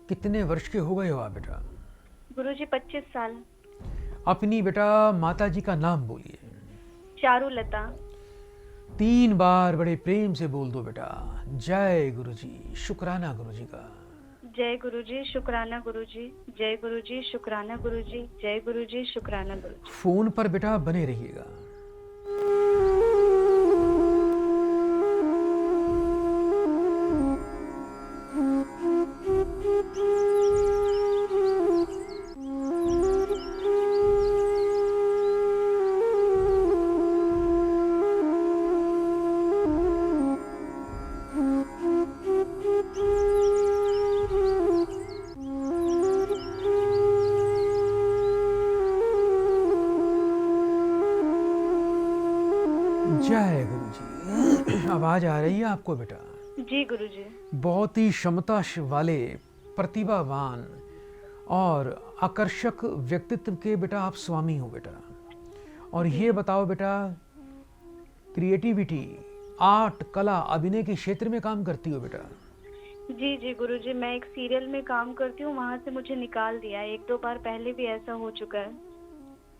कितने वर्ष के हो गए हो आप बेटा? गुरु जी 25 साल। अपनी बेटा माता जी का नाम बोलिए। चारुलता। 3 बार बड़े प्रेम से बोल दो बेटा। जय गुरु जी, शुक्राना गुरु जी का। जय गुरु जी, शुक्राना गुरु जी। जय गुरु जी, शुक्राना गुरु जी। जय गुरु जी, शुक्राना गुरु जी। फोन पर बेटा बने रहिएगा। जय गुरु जी। आवाज आ रही है आपको बेटा? जी गुरु जी। बहुत ही क्षमता वाले, प्रतिभावान और आकर्षक व्यक्तित्व के बेटा आप स्वामी हो बेटा। और ये बताओ बेटा, क्रिएटिविटी, आर्ट, कला, अभिनय के क्षेत्र में काम करती हो बेटा? जी जी गुरु जी, मैं एक सीरियल में काम करती हूँ, वहाँ से मुझे निकाल दिया। 1-2 बार पहले भी ऐसा हो चुका है।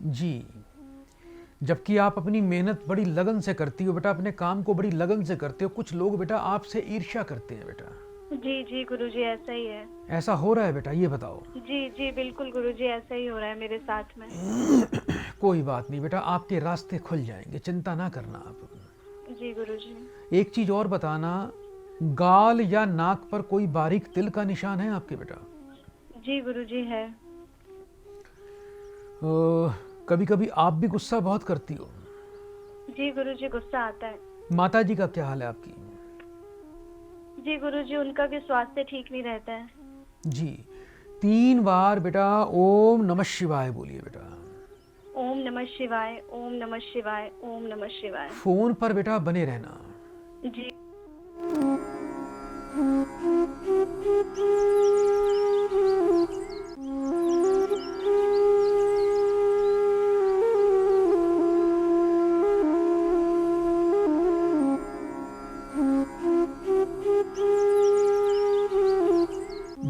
जी, जबकि आप अपनी मेहनत बड़ी लगन से करती हो बेटा, अपने काम को बड़ी लगन से करते हो। कुछ लोग बेटा आपसे ईर्ष्या करते हैं बेटा। जी जी गुरु जी, ऐसा ही है। ऐसा हो रहा है बेटा? ये बताओ। जी जी बिल्कुल गुरु जी, ऐसा ही हो रहा है मेरे साथ में। कोई बात नहीं बेटा, आपके रास्ते खुल जाएंगे, चिंता ना करना आप। जी गुरु जी। एक चीज और बताना, गाल या नाक पर कोई बारीक तिल का निशान है आपके बेटा? जी गुरु जी है। कभी कभी आप भी गुस्सा बहुत करती हो? जी गुरु जी, गुस्सा आता है। माता जी का क्या हाल है आपकी? जी गुरु जी, उनका भी स्वास्थ्य ठीक नहीं रहता है। जी, 3 बार बेटा ओम नमः शिवाय बोलिए बेटा। ओम नमः शिवाय, ओम नमः शिवाय, ओम नमः शिवाय। फोन पर बेटा बने रहना। जी।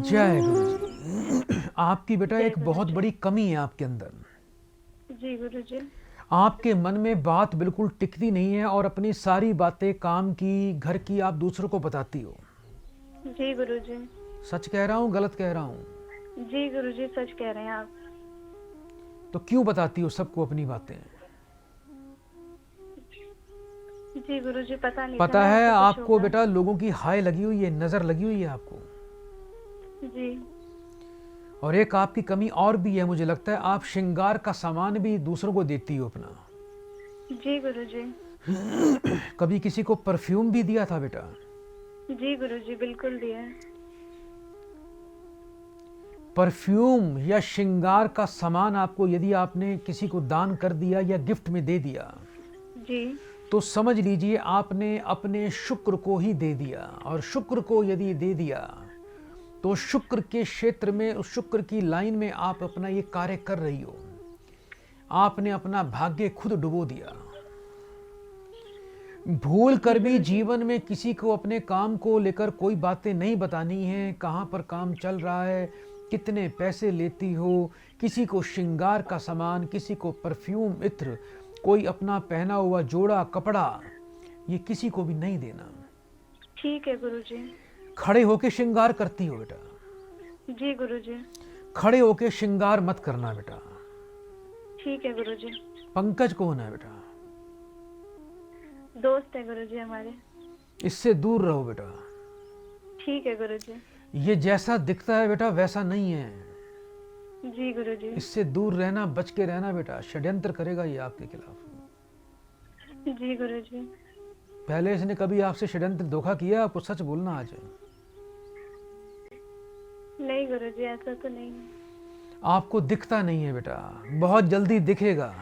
जय गुरु जी। आपकी बेटा एक बहुत बड़ी कमी है आपके अंदर। जी गुरु जी। आपके मन में बात बिल्कुल टिकती नहीं है और अपनी सारी बातें काम की, घर की आप दूसरों को बताती हो। जी गुरु जी। सच कह रहा हूँ, गलत कह रहा हूँ? जी गुरु जी, सच कह रहे हैं आप। तो क्यों बताती हो सबको अपनी बातें? जी गुरु जी, पता नहीं। पता था है ऐसा कुछ आपको होगा। बेटा, लोगों की हाय लगी हुई है, नजर लगी हुई है आपको। जी। और एक आपकी कमी और भी है, मुझे लगता है आप श्रृंगार का सामान भी दूसरों को देती हो अपना। जी गुरु जी। कभी किसी को परफ्यूम भी दिया था बेटा? जी गुरु जी, बिल्कुल दिया है। परफ्यूम या श्रृंगार का सामान आपको यदि आपने किसी को दान कर दिया या गिफ्ट में दे दिया, जी। तो समझ लीजिए आपने अपने शुक्र को ही दे दिया। और शुक्र को यदि दे दिया तो शुक्र के क्षेत्र में, उस शुक्र की लाइन में आप अपना ये कार्य कर रही हो। आपने अपना भाग्य खुद डुबो दिया। भूल कर भी जीवन में किसी को अपने काम को लेकर कोई बातें नहीं बतानी है। कहाँ पर काम चल रहा है, कितने पैसे लेती हो, किसी को श्रृंगार का सामान, किसी को परफ्यूम, इत्र, कोई अपना पहना हुआ जोड़ा कपड़ा, ये किसी को भी नहीं देना। ठीक है गुरु जी। खड़े होके श्रृंगार करती हो बेटा? जी गुरु जी। खड़े होके श्रृंगार मत करना बेटा। ठीक है गुरु जी। पंकज कौन है बेटा? दोस्त है गुरु जी हमारे। इससे दूर रहो बेटा। ठीक है गुरु जी। ये जैसा दिखता है बेटा वैसा नहीं है। जी गुरुजी। इससे दूर रहना, बच के रहना बेटा। षड्यंत्र करेगा ये आपके खिलाफ। जी गुरुजी। पहले इसने कभी आपसे षड्यंत्र धोखा किया? आपको सच बोलना आज। नहीं गुरुजी, ऐसा तो नहीं है। आपको दिखता नहीं है बेटा, बहुत जल्दी दिखेगा,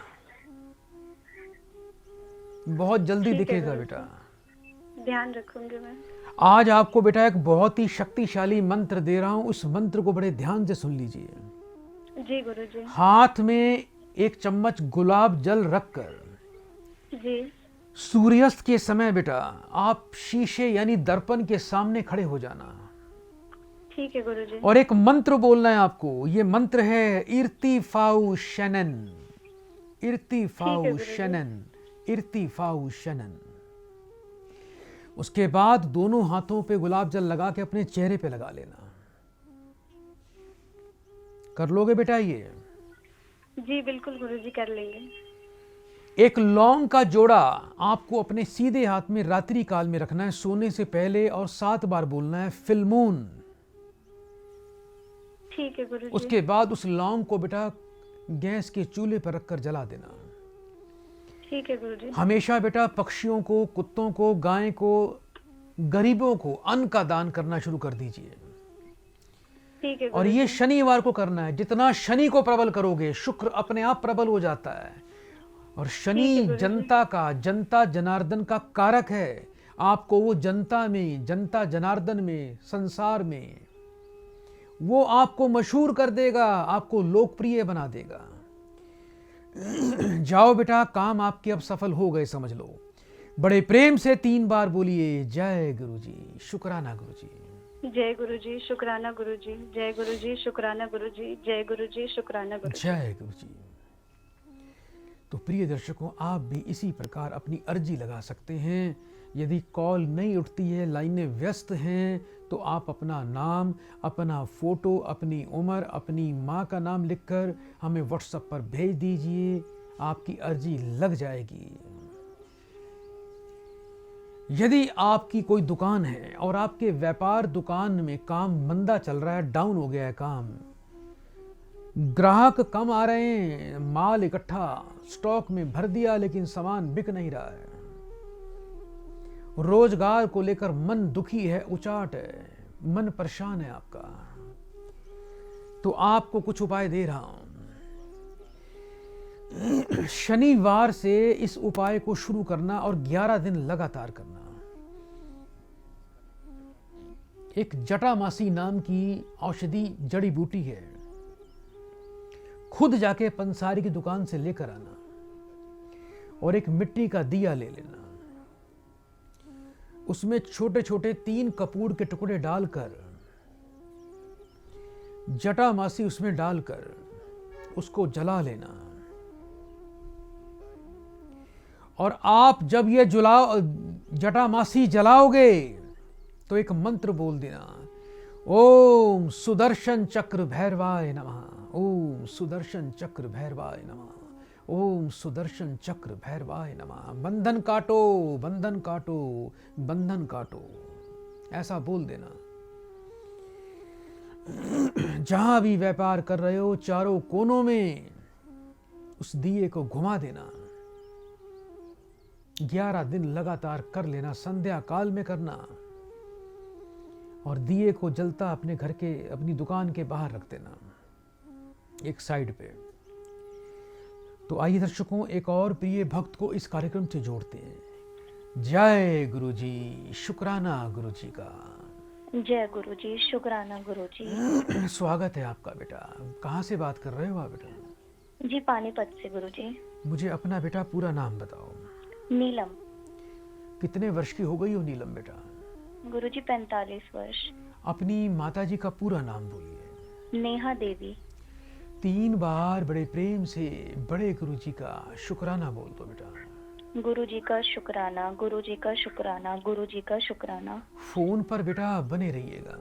बहुत जल्दी ठीक है दिखेगा गुरुजी। बेटा। ध्यान रखूंगी मैं। आज आपको बेटा एक बहुत ही शक्तिशाली मंत्र दे रहा हूं, उस मंत्र को बड़े ध्यान से सुन लीजिए। जी गुरुजी। हाथ में एक चम्मच गुलाब जल रखकर जी। सूर्यास्त के समय बेटा आप शीशे यानी दर्पण के सामने खड़े हो जाना ठीक है गुरुजी। और एक मंत्र बोलना है आपको। ये मंत्र है इर्ती फाउ शनन, इर्ती फाउ गुरुजी। शनन, इर्ती फाउ शनन। उसके बाद दोनों हाथों पे गुलाब जल लगा के अपने चेहरे पे लगा लेना। कर लोगे बेटा ये? जी बिल्कुल गुरुजी, कर लेंगे। एक लौंग का जोड़ा आपको अपने सीधे हाथ में रात्रि काल में रखना है, सोने से पहले, और 7 बार बोलना है फिल्मून। ठीक है गुरुजी। उसके बाद उस लौंग को बेटा गैस के चूल्हे पर रखकर जला देना। ठीक है गुरुजी। हमेशा बेटा पक्षियों को, कुत्तों को, गाय को, गरीबों को अन्न का दान करना शुरू कर दीजिए। ठीक है और ये शनिवार को करना है। जितना शनि को प्रबल करोगे, शुक्र अपने आप प्रबल हो जाता है। और शनि जनता का, जनता जनार्दन का कारक है। आपको वो जनता में, जनता जनार्दन में, संसार में वो आपको मशहूर कर देगा, आपको लोकप्रिय बना देगा। जाओ बेटा, काम आपके अब सफल हो गए समझ लो। बड़े प्रेम से 3 बार बोलिए जय गुरुजी, शुक्राना गुरुजी। जय गुरुजी, शुक्राना गुरुजी। जय गुरुजी, शुक्राना गुरुजी। जय गुरुजी, शुक्राना गुरुजी। जय गुरुजी। तो प्रिय दर्शकों, आप भी इसी प्रकार अपनी अर्जी लगा सकते हैं। यदि कॉल नहीं उठती है, लाइनें व्यस्त हैं, तो आप अपना नाम, अपना फोटो, अपनी उम्र, अपनी माँ का नाम लिखकर हमें व्हाट्सएप पर भेज दीजिए। आपकी अर्जी लग जाएगी। यदि आपकी कोई दुकान है और आपके व्यापार दुकान में काम मंदा चल रहा है, डाउन हो गया है काम, ग्राहक कम आ रहे हैं, माल इकट्ठा स्टॉक में भर दिया लेकिन सामान बिक नहीं रहा है, रोजगार को लेकर मन दुखी है, उचाट है, मन परेशान है आपका, तो आपको कुछ उपाय दे रहा हूं। शनिवार से इस उपाय को शुरू करना और 11 दिन लगातार करना। एक जटामासी नाम की औषधि जड़ी बूटी है, खुद जाके पंसारी की दुकान से लेकर आना और एक मिट्टी का दिया ले लेना। उसमें छोटे छोटे 3 कपूर के टुकड़े डालकर, जटामासी उसमें डालकर उसको जला लेना। और आप जब ये जटामासी जलाओगे तो एक मंत्र बोल देना, ओम सुदर्शन चक्र भैरवाय नमः, ओम सुदर्शन चक्र भैरवाय नमः, ओम सुदर्शन चक्र भैरवाय नमः। बंधन काटो, बंधन काटो, बंधन काटो, ऐसा बोल देना। जहां भी व्यापार कर रहे हो, चारों कोनों में उस दिए को घुमा देना। 11 दिन लगातार कर लेना, संध्या काल में करना, और दिए को जलता अपने घर के, अपनी दुकान के बाहर रख देना एक साइड पे। तो आइए दर्शकों, एक और प्रिय भक्त को इस कार्यक्रम से जोड़ते हैं। जय गुरुजी, शुक्राना गुरुजी का। जय गुरुजी, शुक्राना गुरुजी। स्वागत है आपका बेटा। कहाँ से बात कर रहे हो आप बेटा? जी पानीपत से गुरुजी। मुझे अपना बेटा पूरा नाम बताओ। नीलम। कितने वर्ष की हो गई हो नीलम बेटा? गुरुजी 45 वर्ष। अपनी माताजी का पूरा नाम बोलिए। नेहा देवी। 3 बार बड़े प्रेम से बड़े गुरुजी का शुक्राना बोल दो बेटा। गुरुजी का शुक्राना, गुरुजी का शुक्राना, गुरुजी का शुक्राना। फोन पर बेटा बने रहिएगा।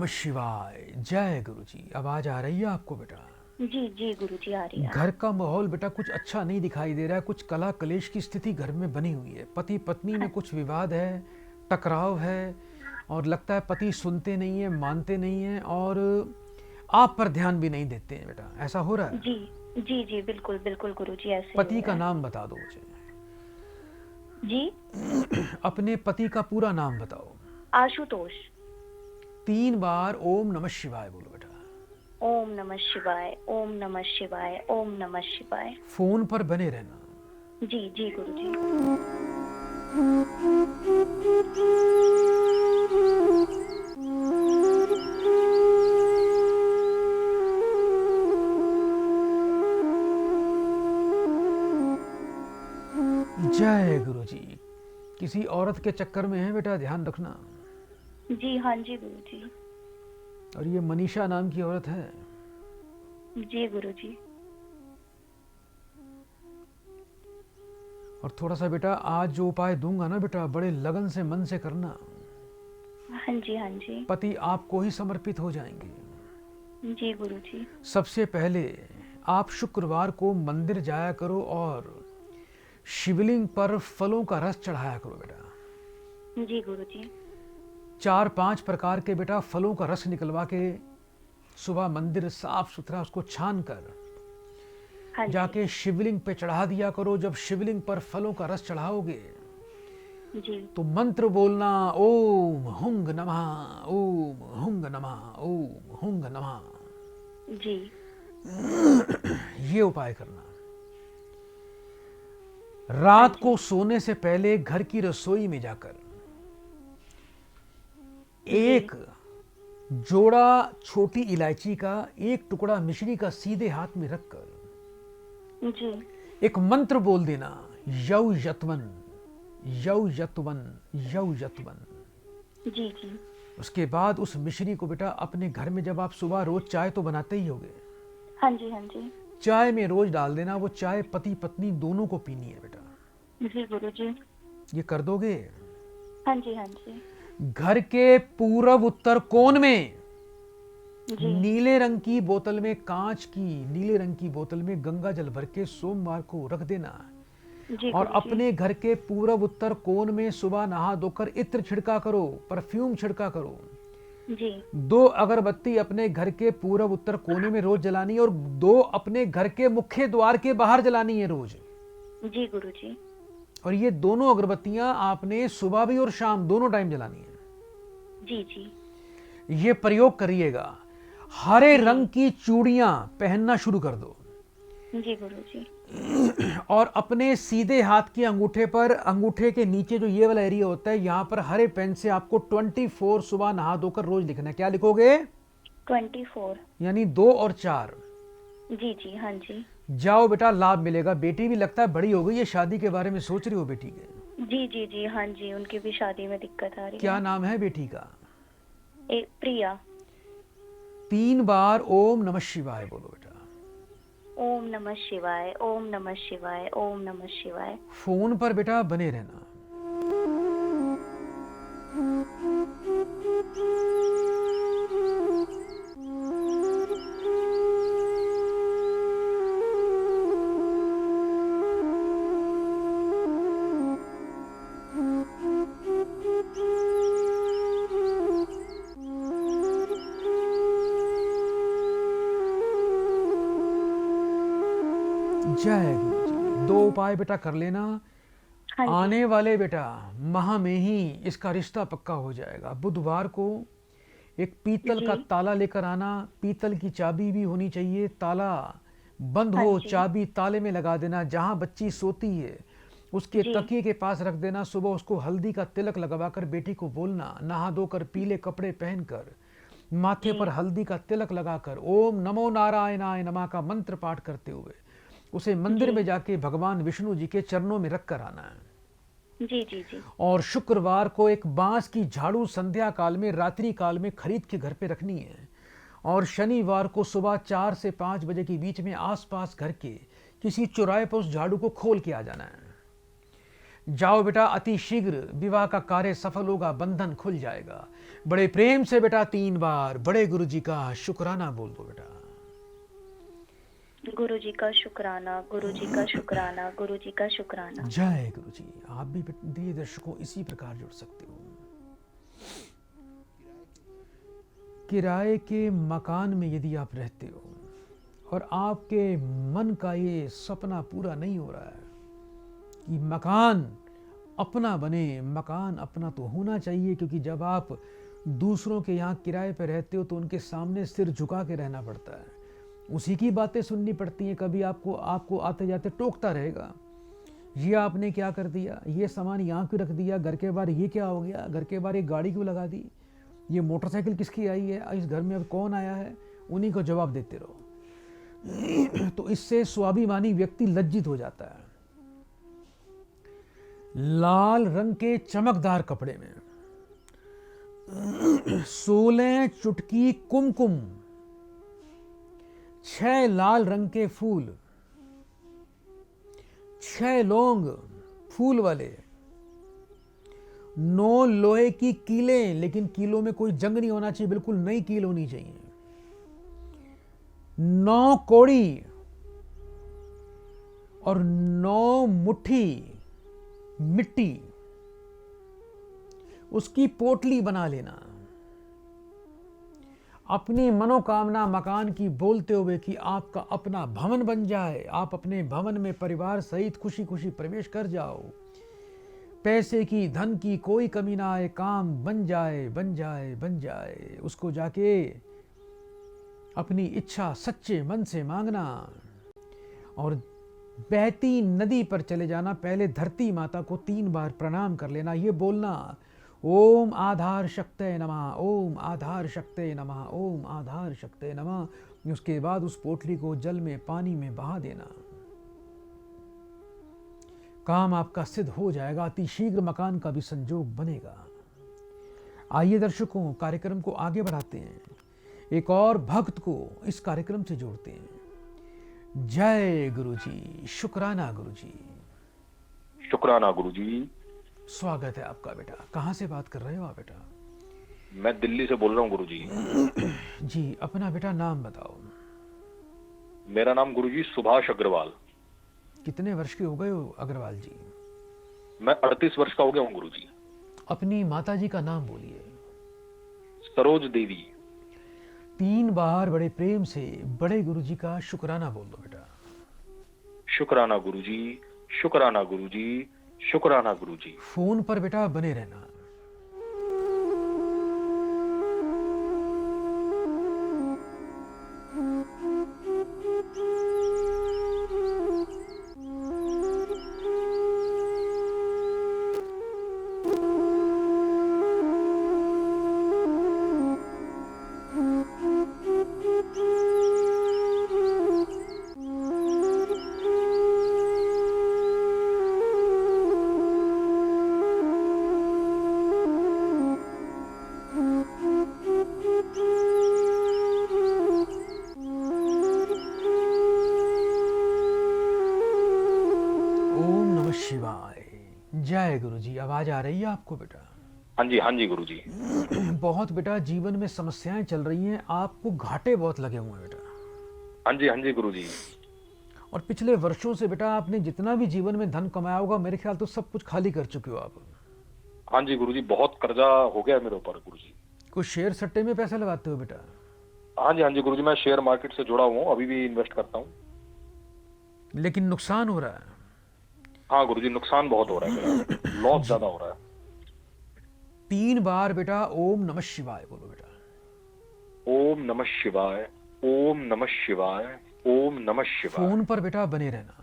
नमः शिवाय। जय गुरु जी। आवाज आ रही है आपको बेटा? जी जी गुरुजी आ रही है। घर का माहौल बेटा कुछ अच्छा नहीं दिखाई दे रहा है, कुछ कला कलेश की स्थिति घर में बनी हुई है। पति पत्नी में कुछ विवाद है, टकराव है, और लगता है पति सुनते नहीं है, मानते नहीं है, और आप पर ध्यान भी नहीं देते हैं बेटा। ऐसा हो रहा है? जी जी जी बिल्कुल बिल्कुल गुरुजी ऐसे पति हो का रहा है। नाम बता दो मुझे। जी अपने पति का पूरा नाम बताओ। आशुतोष। 3 बार ओम नमः शिवाय बोलो बेटा। ओम नमः शिवाय, ओम नमः शिवाय, ओम नमः शिवाय। फोन पर बने रहना। जी जी गुरुजी। जय गुरु जी। किसी औरत के चक्कर में है बेटा, ध्यान रखना। जी हाँ जी गुरुजी। और ये मनीषा नाम की औरत है। जी गुरुजी। और थोड़ा सा बेटा आज जो उपाय दूंगा ना बेटा, बड़े लगन से मन से करना। हाँ जी हाँ जी। पति आपको ही समर्पित हो जाएंगे। जी गुरुजी। सबसे पहले आप शुक्रवार को मंदिर जाया करो और शिवलिंग पर फलों का रस चढ़ाया करो बेटा। जी गुरुजी। 4-5 प्रकार के बेटा फलों का रस निकलवा के सुबह मंदिर साफ सुथरा उसको छान कर हाँ जी। जाके शिवलिंग पे चढ़ा दिया करो। जब शिवलिंग पर फलों का रस चढ़ाओगे जी तो मंत्र बोलना, ओम हुंग नमः, ओम हुंग नमः, ओम हुंग नमः। जी ये उपाय करना। रात को सोने से पहले घर की रसोई में जाकर एक जोड़ा छोटी इलायची का, एक टुकड़ा मिश्री का सीधे हाथ में रखकर जी एक मंत्र बोल देना, यौ यतवन, यौ यतवन, यौ यतवन। जी जी। उसके बाद उस मिश्री को बेटा अपने घर में, जब आप सुबह रोज चाय तो बनाते ही होगे, हाँ जी हाँ जी। चाय में रोज डाल देना। वो चाय पति पत्नी दोनों को पीनी है बेटा। जी गुरुजी। ये कर दोगे? हाँ जी हाँ जी। घर के पूरब उत्तर कोण में जी नीले रंग की बोतल में, कांच की नीले रंग की बोतल में गंगा जल भर के सोमवार को रख देना। जी और गुरुजी। अपने घर के पूरब उत्तर कोण में सुबह नहा धोकर इत्र छिड़का करो, परफ्यूम छिड़का करो। जी 2 अगरबत्ती अपने घर के पूरब उत्तर कोने में रोज जलानी है, और 2 अपने घर के मुख्य द्वार के बाहर जलानी है रोज। जी गुरुजी। और ये दोनों अगरबत्तियां आपने सुबह भी और शाम दोनों टाइम जलानी है। जी जी। ये प्रयोग करिएगा। हरे रंग की चूड़ियां पहनना शुरू कर दो। जी गुरुजी। और अपने सीधे हाथ के अंगूठे पर, अंगूठे के नीचे जो ये वाला एरिया होता है, यहाँ पर हरे पेन से आपको 24 सुबह नहा धोकर रोज लिखना है। क्या लिखोगे? 24। यानी 2 और 4। जी जी हाँ जी। जाओ बेटा, लाभ मिलेगा। बेटी भी लगता है बड़ी हो गई है, शादी के बारे में सोच रही हो बेटी के? जी जी जी हाँ जी। उनकी भी शादी में दिक्कत आ रही क्या है। नाम है बेटी का? प्रिया। 3 बार ओम नमः शिवाय बोलो बेटा। ओम नमः शिवाय, ओम नमः शिवाय, ओम नमः शिवाय। फोन पर बेटा बने रहना। जय गुरु जी। 2 उपाय बेटा कर लेना। हाँ जी। आने वाले बेटा माह में ही इसका रिश्ता पक्का हो जाएगा। बुधवार को एक पीतल का ताला लेकर आना। पीतल की चाबी भी होनी चाहिए। ताला बंद हो, चाबी ताले में लगा देना। जहां बच्ची सोती है उसके तकिए के पास रख देना। सुबह उसको हल्दी का तिलक लगवाकर बेटी को बोलना, नहा धोकर पीले कपड़े पहनकर माथे पर हल्दी का तिलक लगाकर ओम नमो नारायणाय नमः का मंत्र पाठ करते हुए उसे मंदिर में जाके भगवान विष्णु जी के चरणों में रख कर आना है। जी जी जी। और शुक्रवार को एक बांस की झाड़ू संध्या काल में, रात्रि काल में खरीद के घर पे रखनी है। और शनिवार को सुबह 4 से 5 बजे के बीच में आसपास घर के किसी चौराहे पर उस झाड़ू को खोल के आ जाना है। जाओ बेटा, अति शीघ्र विवाह का कार्य सफल होगा, बंधन खुल जाएगा। बड़े प्रेम से बेटा 3 बार बड़े गुरुजी का शुक्राना बोल दो बेटा। गुरु जी का शुक्राना, गुरु जी का शुक्राना, गुरु जी का शुक्राना। जय गुरुजी। आप भी प्रिय दर्शकों इसी प्रकार जुड़ सकते हो। किराए के मकान में यदि आप रहते हो और आपके मन का ये सपना पूरा नहीं हो रहा है कि मकान अपना बने, मकान अपना तो होना चाहिए, क्योंकि जब आप दूसरों के यहाँ किराए पर रहते हो तो उनके सामने सिर झुका के रहना पड़ता है, उसी की बातें सुननी पड़ती हैं। कभी आपको आते जाते टोकता रहेगा, ये आपने क्या कर दिया, ये सामान यहाँ क्यों रख दिया, घर के बाहर ये क्या हो गया, घर के बाहर एक गाड़ी क्यों लगा दी, ये मोटरसाइकिल किसकी आई है, इस घर में अब कौन आया है, उन्हीं को जवाब देते रहो। तो इससे स्वाभिमानी व्यक्ति लज्जित हो जाता है। लाल रंग के चमकदार कपड़े में 16 चुटकी कुमकुम, 6 लाल रंग के फूल, 6 लौंग फूल वाले, 9 लोहे की कीलें, लेकिन कीलों में कोई जंग नहीं होना चाहिए, बिल्कुल नई कील होनी चाहिए, 9 कौड़ी और 9 मुट्ठी मिट्टी, उसकी पोटली बना लेना। अपनी मनोकामना मकान की बोलते हुए कि आपका अपना भवन बन जाए, आप अपने भवन में परिवार सहित खुशी खुशी प्रवेश कर जाओ, पैसे की धन की कोई कमी ना आए, काम बन जाए बन जाए बन जाए। उसको जाके अपनी इच्छा सच्चे मन से मांगना और बहती नदी पर चले जाना, पहले धरती माता को 3 बार प्रणाम कर लेना, ये बोलना ओम आधार शक्ते नमः, ओम आधार शक्ते नमः, ओम आधार शक्ते नमः। उसके बाद उस पोटली को जल में पानी में बहा देना, काम आपका सिद्ध हो जाएगा, अति शीघ्र मकान का भी संजोग बनेगा। आइए दर्शकों, कार्यक्रम को आगे बढ़ाते हैं, एक और भक्त को इस कार्यक्रम से जोड़ते हैं। जय गुरुजी, शुक्राना गुरुजी। शुक्राना गुरुजी। स्वागत है आपका बेटा। कहाँ से बात कर रहे हो आप बेटा? मैं दिल्ली से बोल रहा हूँ गुरुजी। जी, अपना बेटा नाम बताओ। मेरा नाम गुरुजी सुभाष अग्रवाल। कितने वर्ष के हो गए हो अग्रवाल जी? मैं 38 वर्ष का हो गया हूँ गुरुजी। अपनी माता जी का नाम बोलिए। सरोज देवी। 3 बार बड़े प्रेम से बड़े गुरुजी का शुक्राना बोल दो बेटा। शुक्राना गुरुजी, शुक्राना गुरुजी, शुक्राना गुरुजी। फोन पर बेटा बने रहना। शिवाय। जय गुरुजी। आवाज आ रही है आपको बेटा? हाँ जी गुरुजी। बहुत बेटा जीवन में समस्याएं चल रही हैं, आपको घाटे बहुत लगे हुए हैं बेटा। हाँ जी गुरुजी। और पिछले वर्षों से बेटा आपने जितना भी जीवन में धन कमाया होगा, मेरे ख्याल तो सब कुछ खाली कर चुके हो आप। हाँ जी गुरुजी, बहुत कर्जा हो गया मेरे ऊपर गुरुजी। कुछ शेयर सट्टे में पैसा लगाते हो बेटा? हाँ जी गुरुजी, मैं शेयर मार्केट से जुड़ा हुआ हूँ, अभी भी इन्वेस्ट करता हूँ। लेकिन नुकसान हो रहा है। हाँ गुरुजी, नुकसान बहुत हो रहा है मेरा, लॉस ज्यादा हो रहा है। 3 बार बेटा ओम नमः शिवाय बोलो बेटा। ओम नमः शिवाय, ओम नमः शिवाय, ओम नमः शिवाय। फोन पर बेटा बने रहना।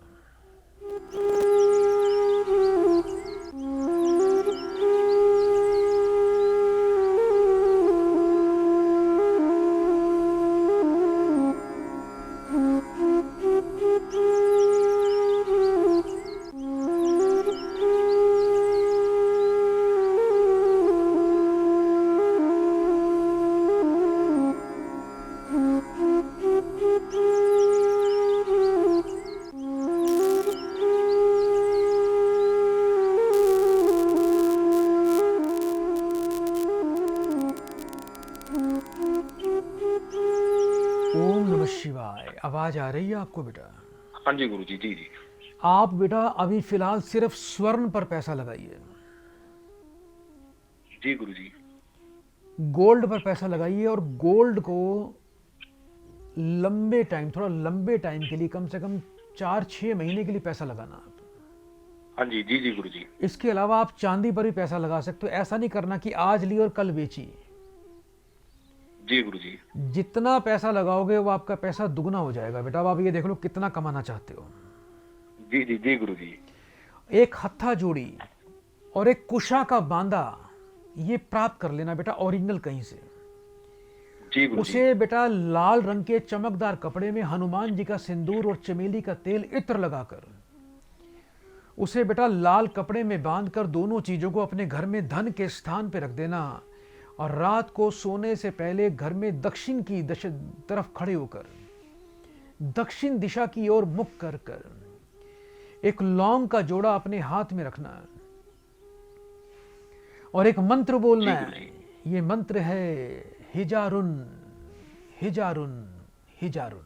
ओम नमः शिवाय। आवाज आ रही है आपको बेटा? हाँ जी गुरुजी, जी जी। आप बेटा अभी फिलहाल सिर्फ स्वर्ण पर पैसा लगाइए, जी गुरुजी। गोल्ड पर पैसा लगाइए, और गोल्ड को लंबे टाइम, थोड़ा लंबे टाइम के लिए, कम से कम 4-6 महीने के लिए पैसा लगाना आप। हाँ जी, जी जी गुरुजी। इसके अलावा आप चांदी पर भी पैसा लगा सकते हो। ऐसा नहीं करना कि आज ली और कल बेची। जी गुरुजी। जितना पैसा लगाओगे वो आपका पैसा दुगना हो जाएगा बेटा। अब आप ये देख लो कितना कमाना चाहते हो। जी जी जी गुरुजी। एक हत्था जोड़ी और एक कुशा का बांदा ये प्राप्त कर लेना बेटा, ओरिजिनल कहीं से। जी गुरुजी। उसे बेटा लाल रंग के चमकदार कपड़े में हनुमान जी का सिंदूर और चमेली का तेल इत्र लगाकर, उसे बेटा लाल कपड़े में बांधकर दोनों चीजों को अपने घर में धन के स्थान पर रख देना, और रात को सोने से पहले घर में दक्षिण की तरफ खड़े होकर, दक्षिण दिशा की ओर मुख कर कर एक लौंग का जोड़ा अपने हाथ में रखना है, और एक मंत्र बोलना है। ये मंत्र है हिजारुन हिजारुन हिजारुन।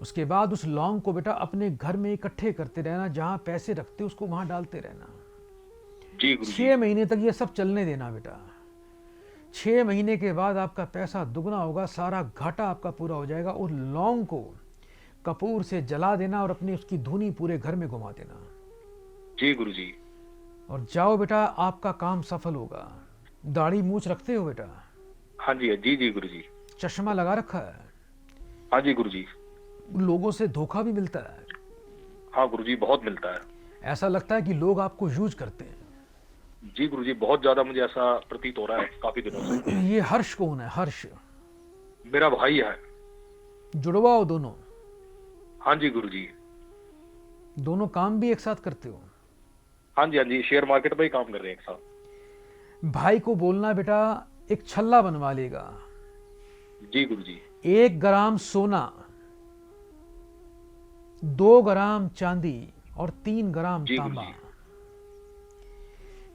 उसके बाद उस लौंग को बेटा अपने घर में इकट्ठे करते रहना, जहां पैसे रखते उसको वहां डालते रहना। जी गुरुजी। 6 महीने तक ये सब चलने देना बेटा। 6 महीने के बाद आपका पैसा दुगना होगा, सारा घाटा आपका पूरा हो जाएगा। उस लौंग को कपूर से जला देना और अपनी उसकी धुनी पूरे घर में घुमा देना। जी गुरुजी। और जाओ बेटा, आपका काम सफल होगा। दाढ़ी मूछ रखते हो बेटा? हाँ जी, जी जी गुरुजी। चश्मा लगा रखा है? हाँ जी गुरुजी। लोगों से धोखा भी मिलता है? हाँ गुरुजी, बहुत मिलता है। ऐसा लगता है कि लोग आपको यूज करते हैं? जी गुरुजी, बहुत ज्यादा मुझे ऐसा प्रतीत हो रहा है काफी दिनों से। ये हर्ष कौन है? हर्ष मेरा भाई है। जुड़वा हो दोनों? हाँ जी गुरुजी। दोनों काम भी एक साथ करते हो? हाँ जी, हाँ जी, शेयर मार्केट में ही काम कर रहे हैं एक साथ। भाई को बोलना बेटा एक छल्ला बनवा लेगा। जी गुरुजी। 1 ग्राम सोना, 2 ग्राम चांदी और 3 ग्राम जी तांबा, गुरुजी।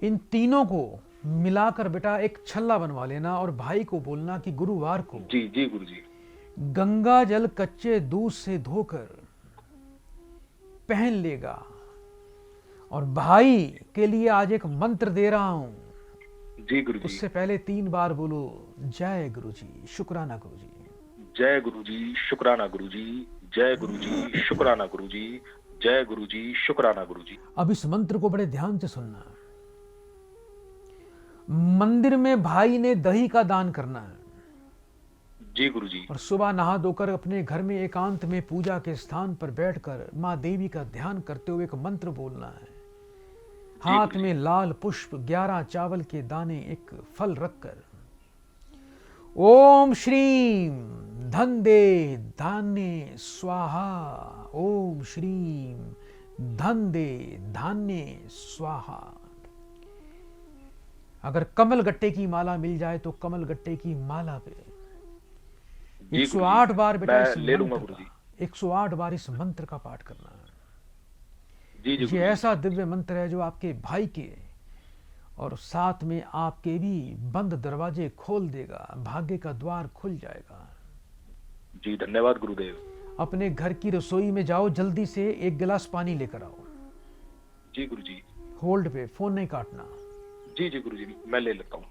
इन तीनों को मिलाकर बेटा एक छल्ला बनवा लेना, और भाई को बोलना कि गुरुवार को जी जी गुरुजी। गंगा जल कच्चे दूध से धोकर पहन लेगा। और भाई के लिए आज एक मंत्र दे रहा हूं, जी गुरुजी। उससे पहले 3 बार बोलो जय गुरुजी, शुक्राना गुरुजी। जय गुरुजी, शुक्राना गुरुजी। जय गुरुजी, शुक्राना गुरुजी। जय गुरुजी, शुक्राना गुरुजी। अब इस मंत्र को बड़े ध्यान से सुनना। मंदिर में भाई ने दही का दान करना है, जी गुरुजी। और सुबह नहा धोकर अपने घर में एकांत में पूजा के स्थान पर बैठकर माँ देवी का ध्यान करते हुए एक मंत्र बोलना है। हाथ में लाल पुष्प, 11 चावल के दाने, एक फल रखकर ओम श्रीम धन दे धान्य स्वाहा, ओम श्रीम धन दे धान्य स्वाहा। अगर कमल गट्टे की माला मिल जाए तो कमल गट्टे की माला पे 108 बार बेटा इस ले लूंगा मंत्र गुरुजी। का 108 बार इस मंत्र का पाठ करना है। जी जी ये गुरुजी। ऐसा दिव्य मंत्र है जो आपके भाई के और साथ में आपके भी बंद दरवाजे खोल देगा, भाग्य का द्वार खुल जाएगा। जी धन्यवाद गुरुदेव। अपने घर की रसोई में जाओ, जल्दी से 1 गिलास पानी लेकर आओ। जी गुरुजी। होल्ड पे, फोन नहीं काटना। जी जी गुरुजी, मैं ले लेता हूँ।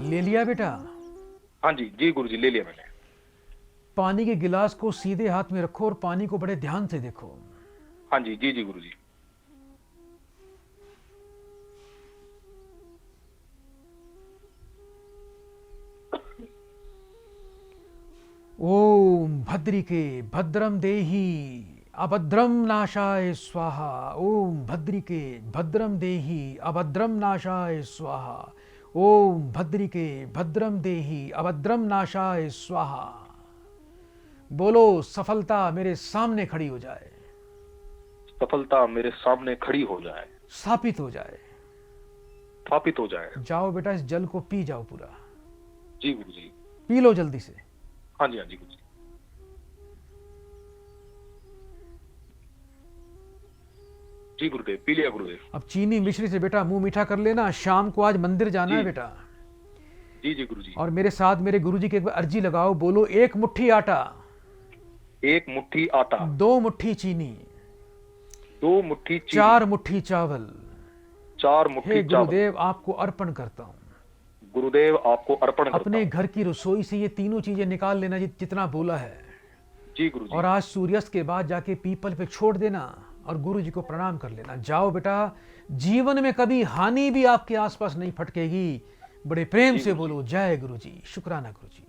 ले लिया बेटा? हाँ जी, जी गुरुजी, ले लिया मैंने। पानी के गिलास को सीधे हाथ में रखो और पानी को बड़े ध्यान से देखो। हाँ जी, जी जी गुरुजी। ओम भद्रिके भद्रम देहि अभद्रम नाशाय स्वाहा। ओम भद्रिके भद्रम देहि अभद्रम नाशाय स्वाहा। ओम भद्रिके भद्रम देहि अभद्रम नाशाय स्वाहा। बोलो सफलता मेरे सामने खड़ी हो जाए। सफलता मेरे सामने खड़ी हो जाए, स्थापित हो जाए। स्थापित हो जाए। जाओ बेटा, इस जल को पी जाओ पूरा, जी गुरु जी। पी लो जल्दी से। हाँ जी, हाँ जी गुरु जी। जी गुरुदेव, पी लिया गुरुदेव। अब चीनी मिश्री से बेटा मुंह मीठा कर लेना। शाम को आज मंदिर जाना है जी। बेटा, जी जी गुरु जी। और मेरे साथ मेरे गुरुजी की एक बार अर्जी लगाओ। बोलो, 1 मुट्ठी आटा, 1 मुट्ठी आटा, 2 मुट्ठी चीनी, 2 मुट्ठी चीनी, 4 मुट्ठी चावल, 4 हे मुट्ठी चावल। गुरुदेव आपको अर्पण करता हूँ। गुरुदेव आपको अर्पण करता अपने हूं। घर की रसोई से ये तीनों चीजें निकाल लेना जितना बोला है, जी गुरु जी। और आज सूर्यास्त के बाद जाके पीपल पे छोड़ देना और गुरु जी को प्रणाम कर लेना। जाओ बेटा, जीवन में कभी हानि भी आपके आसपास नहीं फटकेगी। बड़े प्रेम से बोलो, जय गुरु जी, शुक्राना गुरु जी।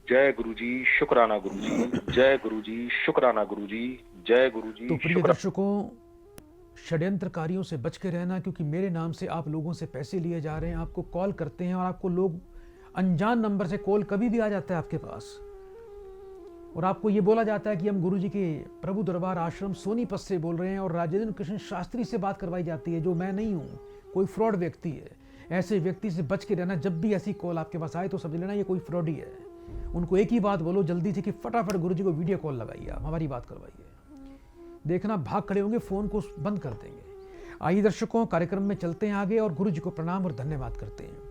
जय गुरु जी, शुक्राना गुरु जी। जय गुरु जी, शुक्राना गुरु जी। जय गुरु जी, तो प्रिय दर्शकों, षड्यंत्रकारियों से बच के रहना, क्योंकि मेरे नाम से आप लोगों से पैसे लिए जा रहे हैं। आपको कॉल करते हैं और आपको लोग अनजान नंबर से कॉल कभी भी आ जाता है आपके पास, और आपको ये बोला जाता है कि हम गुरुजी के प्रभु दरबार आश्रम सोनीपत से बोल रहे हैं, और राजेंद्र कृष्ण शास्त्री से बात करवाई जाती है, जो मैं नहीं हूँ, कोई फ्रॉड व्यक्ति है। ऐसे व्यक्ति से बच के रहना। जब भी ऐसी कॉल आपके पास आए तो समझ लेना ये कोई फ्रॉड ही है। उनको एक ही बात बोलो जल्दी से कि फटाफट गुरुजी को वीडियो कॉल लगाइए, आप हमारी बात करवाइए। देखना भाग खड़े होंगे, फोन को बंद कर देंगे। आइए दर्शकों, कार्यक्रम में चलते हैं आगे और गुरुजी को प्रणाम और धन्यवाद करते हैं।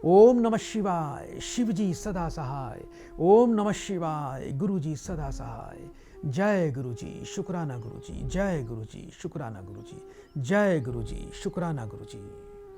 ओम नमः शिवाय, शिव जी सदा सहाय। ओम नमः शिवाय, गुरु जी सदा सहाय। जय गुरु जी, शुक्राना गुरु जी। जय गुरु जी, शुक्राना गुरु जी। जय गुरु जी, शुक्राना गुरु जी।